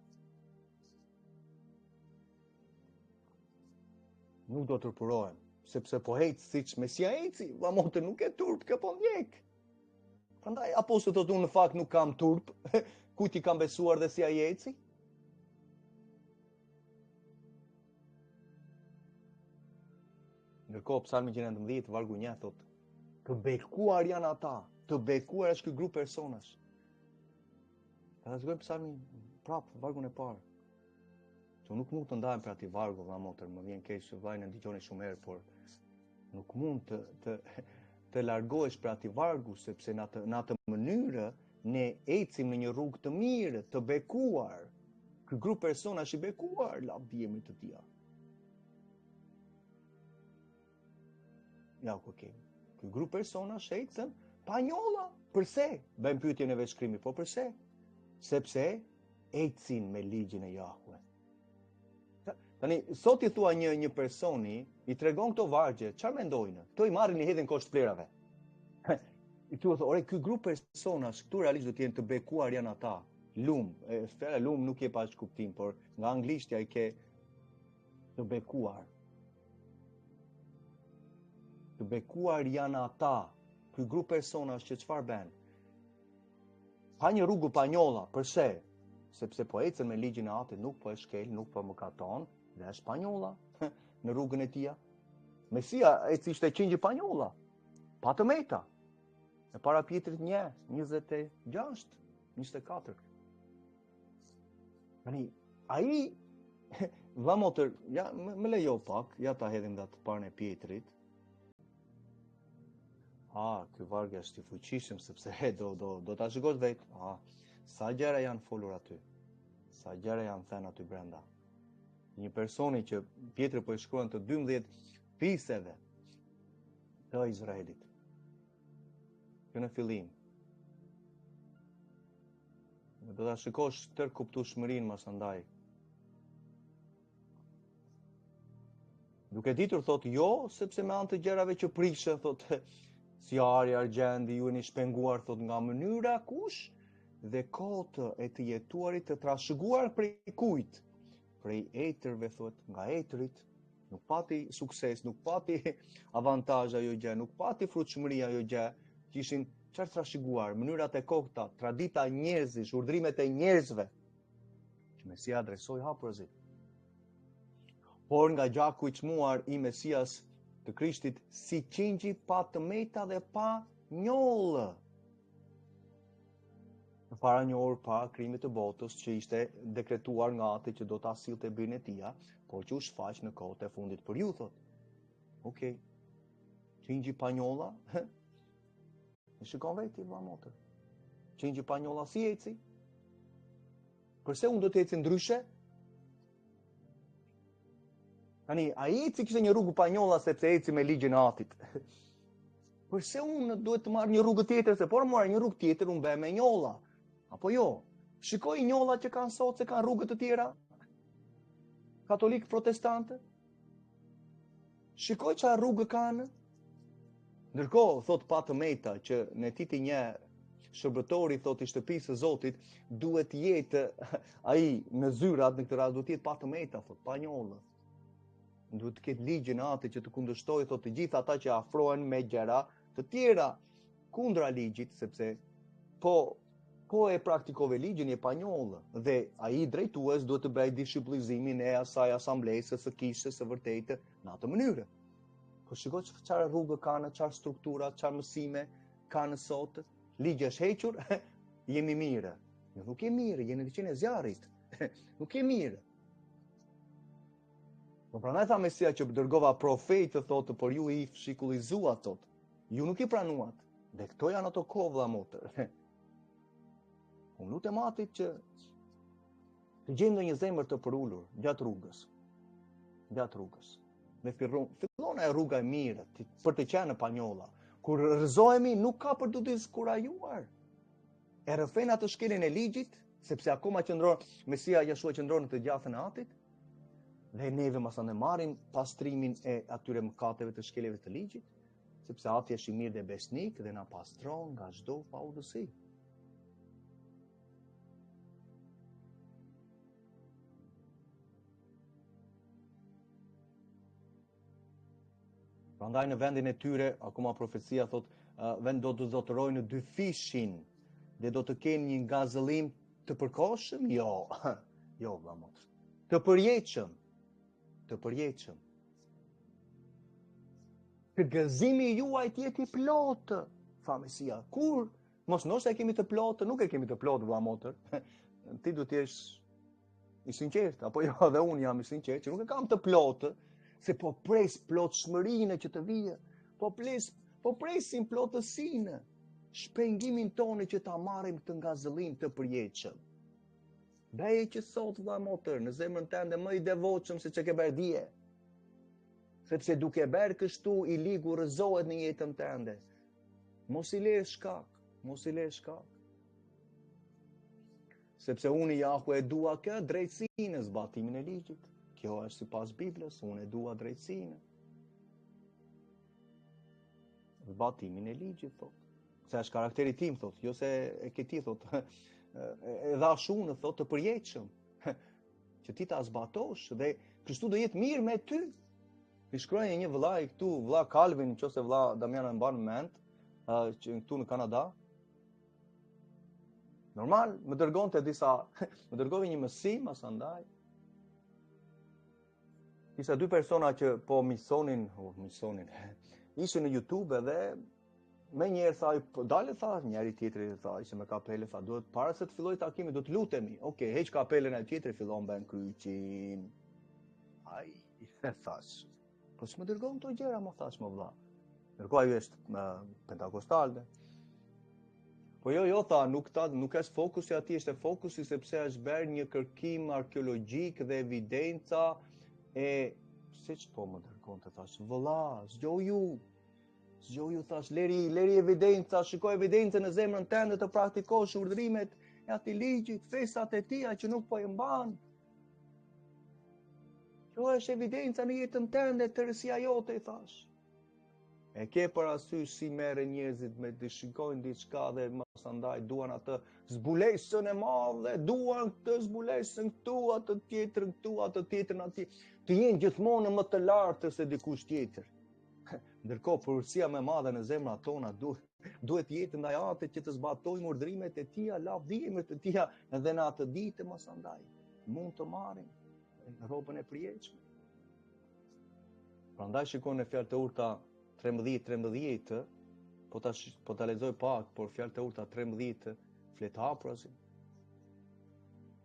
Nuk do të turpurohem, sepse po hec siç Mesia eci, va motë nuk e turp, kjo po ndjek. Prandaj apostulli thotë unë në fakt nuk kam turp, ku ti kam besuar dhe si ai eci? Ndërkohë Psalmi 119 vargu 1 thotë, të bekuar janë ata, të bekuar është ky grup personash. Ta shikojmë Psalmin prap vargun e parë. Që nuk mund të ndahem për ati vargu, vëlla motër, më vjen keq se vllai na dëgjoni shumë herë, por nuk mund të largohesh për ati vargu, sepse në atë mënyrë ne ecim në një rrugë të mirë, të bekuar. Ky grup personash i bekuar, lavdijemi të Tia. Ja ku kemi. Ky grup personash ecën pa njolla. Përse? Bëjmë pyetjen e veçkrimi, po përse? Sepse ecin me ligjin e Jahve. Tani, sot i thua një personi, i tregon këto vargje, çfarë mendojnë? Këto i marrin i hedhin kosht plerave. I thua, ore, ky grup personash, këtu realisht do të jenë të bekuar janë ata, Fjala lum nuk je pa kuptim, por nga anglishtja i ke të bekuar. Të bekuar janë ata, ky grup personash që çfarë bën? Pa një rrugë panjolla, përse? Sepse po ecën me ligjin e Atit, nuk po e shkel, nuk po mëkaton, dhe është panjolla në rrugën e tij. Mesia ishte qingji panjolla, pa të meta. E para Pjetrit 1:26, 24. Tani, ai vëmotër, ja, më lejo pak, ja ta hedhim nga të parën e Pjetrit. Ky varg është i fuqishëm, sepse do ta shikosh vetë. Sa gjëra janë folur aty. Sa gjëra janë thënë aty brenda. Një personi që Pjetri po i shkruan të 12 fiseve të Izraelit. Kjo në fillim. Do ta shikosh tërë kuptueshmërinë mas andaj. Duke ditur thotë jo, sepse me anë të gjërave që prishën, thotë sjarri, argjendi, ju jeni shpenguar, thotë nga mënyra kush dhe kohë e të jetuarit të trashëguar prej kujt? Prej etërve, thotë, nga etërit, nuk pati sukses, nuk pati avantazh ajo gjë, nuk pati frutshmëri ajo gjë, që ishin çfarë trashëguar, mënyrat e kohta, tradita njerëzish, urdhrimet e njerëzve, që Mesia adresoi hapërzit. Por nga gjaku i çmuar i Mesias të Krishtit, si qingji pa të meta dhe pa njollë. Në para një orë pa krimit të botës, që ishte dekretuar nga Ati që do ta sillte birin e tij, por që u shfaq në kohët e fundit për ju, thotë. Okej. Qingji pa njolla? E shikon vetë vëlla motër. Qingji pa njolla si eci? Përse unë do të eci ndryshe? Tani, ai eci kishte një rrugë pa njolla sepse eci me ligjin e Atit. Përse unë duhet të marr një rrugë tjetër, se por marr një rrugë tjetër unë bëhem me njolla. Apo jo? Shikoj njolla që kanë sot se kanë rrugë të tjera. Katolik, protestantë. Shikoj çfarë rrugë kanë. Ndërkohë, thot pa të meta që në titi një shërbëtori, thot i shtëpisë së Zotit, duhet jetë ai në zyrat, në këtë rast duhet jetë pa të meta, thot, pa njollë. Duhet të ketë ligjin e Atit që të kundërshtojë, thot, të gjithë ata që afrohen me gjëra të tjera kundra ligjit, sepse po e praktikove ligjin e pa njollë, dhe ai drejtues duhet të bëjë dishiplinizimin e asaj asamblesë së kishës së vërtetë në atë mënyrë. Po shikoj çfarë rrugë kanë, çfarë struktura, çfarë mësime kanë sot. Ligji është hequr, jemi mirë. Jo, nuk jemi mirë, jeni në e zjarrit. Nuk jemi mirë. Po prandaj tha Mesia që dërgova profetë, thotë, por ju i shikullizuat, thotë. Ju nuk i pranuat. Dhe këto janë ato kovlla motër. Unë lutem Atit që të gjejmë një zemër të përulur gjatë rrugës. Gjatë rrugës. Me fillon e rruga e mirë, për të qenë pa njolla. Kur rrëzohemi, nuk ka për të diskurajuar. E rrëfen atë shkeljen e ligjit, sepse akoma qëndron, Mesia Jeshua qëndron në të gjatën e Atit, dhe neve masandë marrim pastrimin e atyre mëkateve të shkeljeve të ligjit, sepse Ati është i mirë dhe besnik dhe na pastron nga çdo paudhësi. Prandaj në vendin e tyre, akoma profecia thot, vend do të zotërojnë 2 fishin dhe do të kenë një ngazëllim të përkohshëm? Jo, jo vëlla motër. Të përjetshëm. Të gëzimi juaj të jetë i plotë, tha Mesia. Kur? Mos e kemi të plotë, nuk e kemi të plotë vëlla motër. Ti duhet të jesh i sinqert, apo jo, dhe unë jam i sinqert, që nuk e kam të plotë. Se po pres plotshmërinë që të vijë, po presim plotësinë, shpengimin tonë që ta marrim të ngazëllim të përjetshëm. Bëje që sot vëlla motër, në zemrën tënde më i devotshëm se ç'e ke bërë dje. Sepse duke bërë kështu i ligu rrëzohet në jetën tënde. Mos i lë shkak. Sepse unë Jahu e dua kë drejtsinë, zbatimin e ligjit. Kjo është sipas Biblës, unë e dua drejtsinë. Zbatimin e ligjit, thotë. Se është karakteri tim, thotë, jo se e ke ti, thotë. edhe ashtu thot të përjetshëm, që ti ta zbatosh dhe Krishtu do jetë mirë me ty. I shkruaj një vëllai këtu, vëlla Calvin, nëse vëlla Damian e mban mend, që këtu në Kanada. Normal, më dërgoi një mësim asandaj. Disa dy persona që po misionin, ishin në YouTube edhe me njerë tha, dalë tha, njëri tjetri tha, ishte me kapele, tha, duhet para se të filloj takimi, do të lutemi. Okej, heq kapelen e tjetri, fillon bën kryqin. Ai, i thash, po s'më dërgon këto gjëra, më thash më vëlla. Ndërkohë ai është pentakostal. Po jo, tha, nuk është fokusi aty, është fokusi sepse është bërë një kërkim arkeologjik dhe evidenca e siç po më dërgon të thash, vëlla, zgjoju thash, leri evidenca, shikoj evidencën në zemrën tënde të praktikosh urdhrimet e atij ligjit, festat e tia që nuk po i mban. Kjo është evidenca në jetën tënde, tërësia jote, i thash. E ke parasysh si merren njerëzit me të shikojnë diçka dhe mos andaj duan atë zbulesën e madhe, duan këtë zbulesën këtu, atë tjetrën aty. Të jenë gjithmonë më të lartë se dikush tjetër. Ndërkohë përgjegjësia më e madhe në zemrat tona duhet jetë ndaj atit që të zbatojmë urdhrimet e tija, lavdërimet e tija, edhe në atë ditë mos andaj mund të marrim rrobën e përjetshme. Prandaj shikoni në fjalë të urta 13, po ta lexoj pak, por fjalë të urta 13 flet haprazi.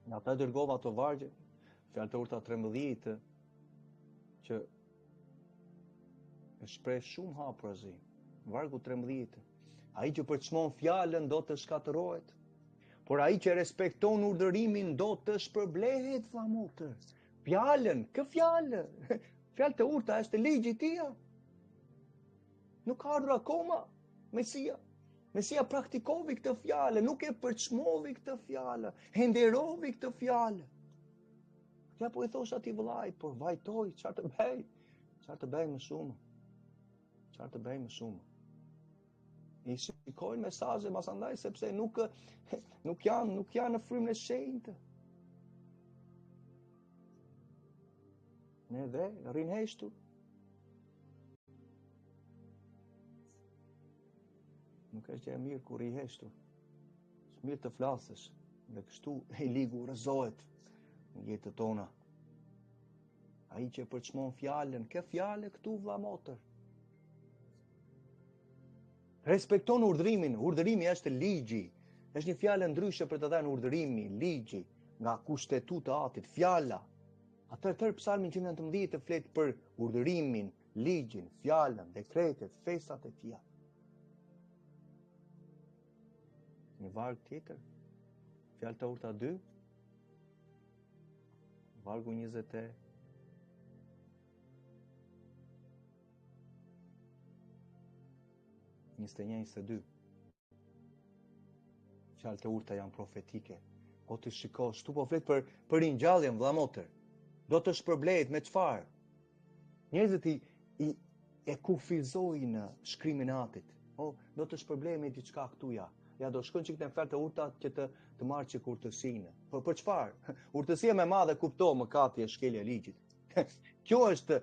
Në ata dërgova ato vargje, fjalë të urta 13 që e shpreh shumë haprazi. Vargu 13. Ai që përçmon fjalën do të shkatërohet, por ai që respekton urdhërimin do të shpërblehet, flamotër. Fjalën, kë fjalë? Fjalë të urta është ligji i tij. Nuk ka ardhur akoma Mesia. Mesia praktikovi këtë fjalë, nuk e përçmovi këtë fjalë, e nderovi këtë fjalë. Ja po i thosh atij vëllai, por vajtoj, çfarë të bëj? Çfarë të bëj më shumë? Çfarë të bëj më shumë? I shikojnë mesazhe mas andaj sepse nuk janë në frymën e shenjtë. Ne dhe rrin heshtur. Nuk është gjë e mirë kur i heshtur. Është mirë të flasësh, dhe kështu e ligu rëzohet në jetën tona. Ai që përçmon fjalën, kë fjalë këtu vëllai. Respekton urdhrimin. Urdhrimi është ligji. Është një fjalë ndryshe për të dhënë urdhrimi, ligji, nga kushtetuta e atit, fjala. Atëherë Psalmi 119 flet për urdhrimin, ligjin, fjalën, dekretet, festat e tija. Një varg tjetër, fjalë të urta 2, vargu 20. Fjalët e urta janë profetike. O të shikosh, tu po flet për ringjalljen, vëllai. Do të shpërblehet me çfarë? Njerëzit e kufizojnë shkrimin e atit. Do të shpërblehet me diçka këtu ja. Ja do shkojnë çik në fjalët e urta që të marrë çik urtësinë. Për çfarë? Urtësia më e madhe kupto mëkati e shkelja e ligjit. Kjo është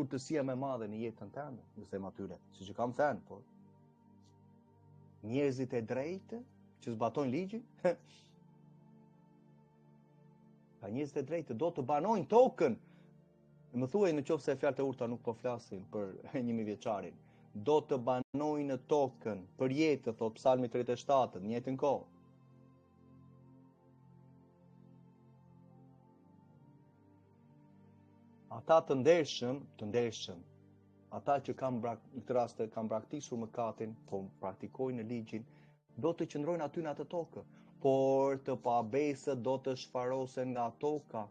urtësia më e madhe në jetën tënde, nëse më atyre, siç e kam thënë, po. Njerëzit e drejtë që zbatojnë ligjin, ka njerëzit e drejtë do të banojnë tokën. Më thuaj nëse fjalët e urta nuk po flasin për 1000 vjeçarin. Do të banojnë tokën për jetë, thot Psalmi 37, në jetën kohë. Ata të ndershëm, ata që në këtë rast kanë praktikosur mëkatin, po praktikojnë ligjin, do të qëndrojnë aty në atë tokë, por të pabesët do të shfarosen nga toka.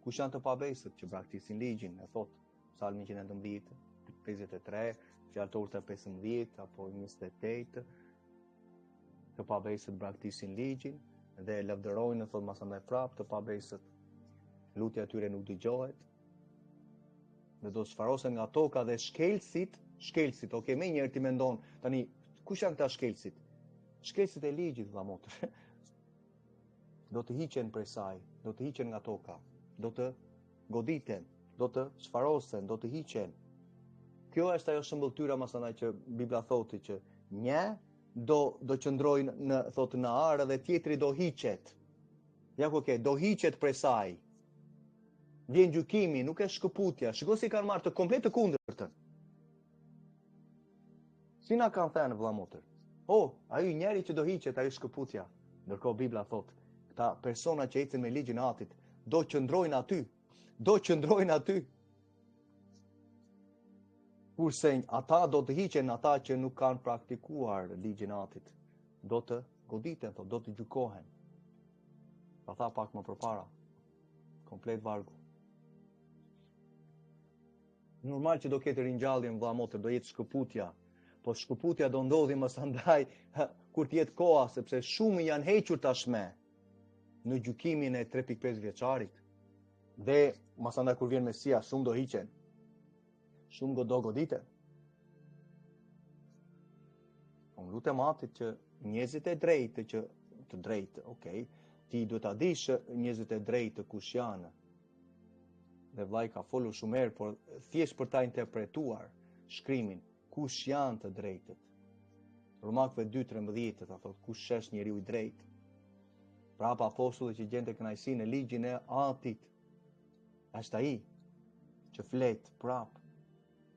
Kush janë të pabesët që praktisin ligjin? E thot Psalmi 119, 53, fjalë të urta 15 apo 28, të pabesët praktisin ligjin dhe lavdërojnë, thot mas andaj prapë, të pabesët lutja e tyre nuk dëgjohet, dhe do të shfarosen nga toka dhe shkelësit, me njëherë ti mendon, tani kush janë këta shkelësit? Shkelësit e ligjit, vëllai. do të hiqen prej saj, do të hiqen nga toka, do të goditen, do të çfarosen, do të hiqen. Kjo është ajo shëmbëltyra masandaj që Bibla thotë që një do qëndrojnë në arë dhe tjetri do hiqet. Ja ku do hiqet prej saj. Vjen gjykimi, nuk është shkëputja. Shiko si kanë marrë të komplet të kundërtën. Si na kanë thënë vëlla motër? Ai njeri që do hiqet, ai shkëputja. Ndërkohë Bibla thotë, këta persona që ecën me ligjin e Atit do qëndrojnë aty. Do qëndrojnë aty. Kurse ata do të hiqen, ata që nuk kanë praktikuar ligjin e Atit, do të goditen, do të gjykohen. Pa tha pak më përpara. Komplet vargu. Normal që do ketë ringjallje vëlla motër, do jetë shkëputja. Po shkëputja do ndodhi mësandaj kur të jetë koha, sepse shumë janë hequr tashme në gjykimin e 3.5 vjeçarit. Dhe mësandaj kur vjen Mesia, shumë do hiqen. Shumë do goditen. Unë lutem Atit që njerëzit e drejtë që të drejtë, ti duhet ta dish njerëzit e drejtë kush janë. Dhe vllai ka folur shumë herë, por thjesht për ta interpretuar shkrimin, kush janë të drejtët. Romakëve 2:13 ta thotë kush është njeriu i drejtë. Prapa apostulli që gjente kënaqësinë në ligjin e Atit, është ai që flet prap,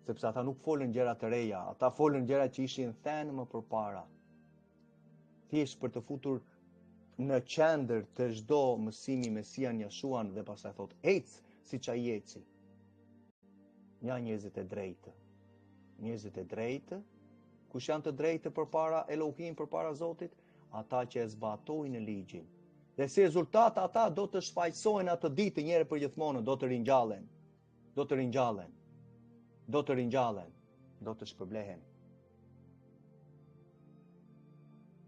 sepse ata nuk folën gjëra të reja, ata folën gjëra që ishin thënë më përpara. Thjesht për të futur në qendër të çdo mësimi Mesian Jashuan dhe pastaj thotë ec siç ai eci. Ja njerëzit e drejtë. Njerëzit e drejtë, kush janë të drejtë përpara Elohim, përpara Zotit, ata që e zbatojnë ligjin. Dhe si rezultat ata do të shfaqsohen atë ditë njëherë për gjithmonë, do të ringjallen. Do të ringjallen. Do të ringjallen. Do të shpërblehen.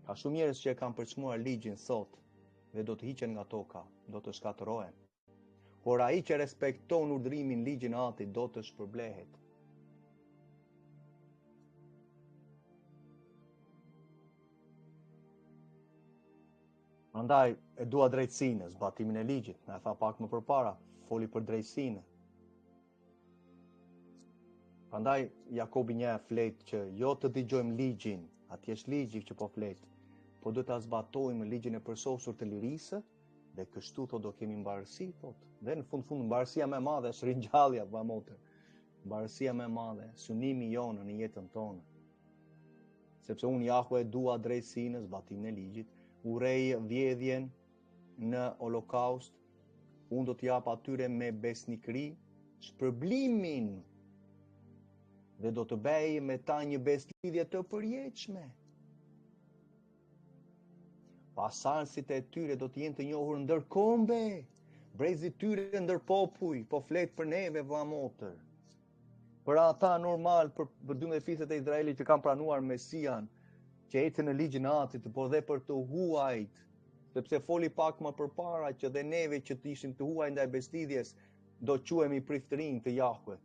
Ka shumë njerëz që e kanë përçmuar ligjin sot dhe do të hiqen nga toka, do të shkatërohen. Por ai që respekton urdhrimin ligjin e Atit do të shpërblehet. Prandaj e dua drejtsinë, zbatimin e ligjit. Na tha pak më përpara, foli për drejtsinë. Prandaj Jakobi 1 flet që jo të dëgjojmë ligjin, atje është ligji që po flet, po do ta zbatojmë ligjin e përsosur të lirisë dhe kështu do kemi mbarësi, thot. Dhe në fund mbarësia më e madhe është ringjallja, vëlla motër. Mbarësia më e madhe, synimi jonë në jetën tonë. Sepse unë Jahve dua drejtsinë, zbatimin e ligjit, urej vjedhjen në holokaust, unë do t'jap atyre me besnikëri shpërblimin dhe do të bëj me ta një beslidhje të përjetshme. Pasardhësit e tyre do të jenë të njohur ndër kombe, brezit tyre ndër popuj, po flet për neve vëlla motër. Për ata normal, për 12 fiset e Izraelit që kanë pranuar Mesian, që ecën në ligjin e Atit, por dhe për të huajt, sepse foli pak më përpara që dhe neve që të ishim të huaj ndaj beslidhjes, do quhemi priftërinj të Jahve.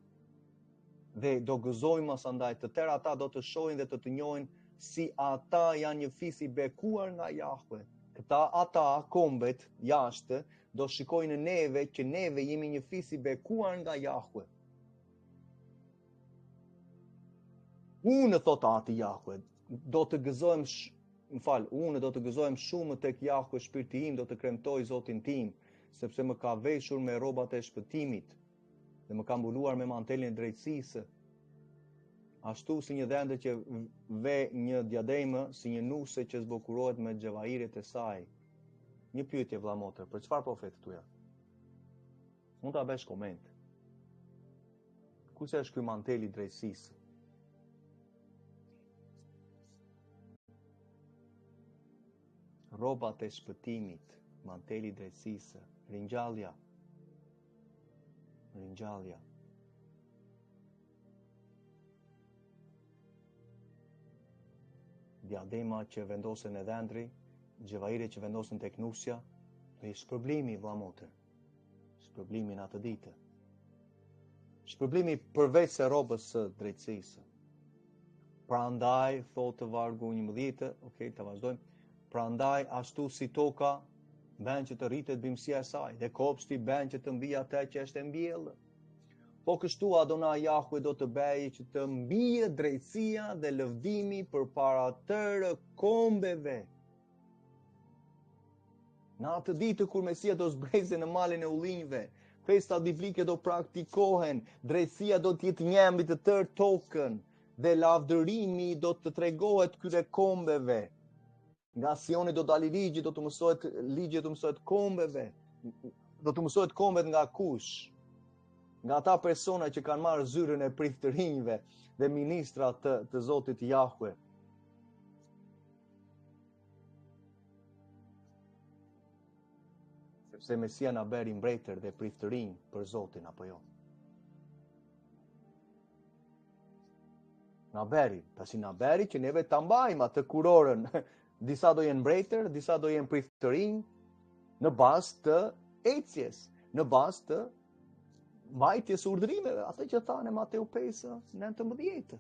Dhe do gëzojmë asandaj, të tërë ata do të shohin dhe të njohin si ata janë një fis i bekuar nga Jahve. Ata kombet jashtë do shikojnë neve që neve jemi një fis i bekuar nga Jahve. Unë thot ati Jahve, do të gëzohem unë do të gëzohem shumë tek Jahve, shpirti im do të kremtoj Zotin tim, sepse më ka veshur me rrobat e shpëtimit dhe më ka mbuluar me mantelin e drejtësisë. Ashtu si një dhëndë që ve një diademë, si një nuse që zbukurohet me xhevahiret e saj. Një pyetje vëlla motër, për çfarë po flet këtu ja? Mund ta bësh koment. Kush është ky manteli i drejtësisë? Rrobat e shpëtimit, manteli i drejtësisë, ringjallja. Ringjallja. Diadema që vendosen në dhëndri, xhevahiret që vendosen tek nusja, dhe shpërblimi vëlla motër. Shpërblimi në atë ditë. Shpërblimi përveç se rrobës së drejtësisë. Prandaj thotë vargu 11, ta vazhdojmë. Prandaj ashtu si toka ben që të rritet bimësia e saj, dhe kopshti ben që të mbi atë që është e mbjellë. Po kështu Adonai Jahwe do të bëjë që të mbijë drejtësia dhe lëvdimi përpara tërë kombeve. Në atë ditë kur Mesia do zbrejse në malin e ullinjve, festat biblike do praktikohen, drejtësia do të jetë njëmbi të tërë tokën, dhe lavdërimi do të tregohet këtyre kombeve. Nga Sioni do dali ligji, do të mësohet kombeve. Do të mësohet kombet nga kush? Nga ata persona që kanë marrë zyrën e priftërinjve dhe ministra të Zotit Jahwe. Sepse Mesia na beri mbretër dhe priftërinj për Zotin apo jo. Na beri që neve ta mbajmë atë kurorën. Disa do jenë mbretër, disa do jenë priftërinj në bazë të ecjes, në bazë të mbajtjes urdhërimeve, atë që thanë Mateu 5:19.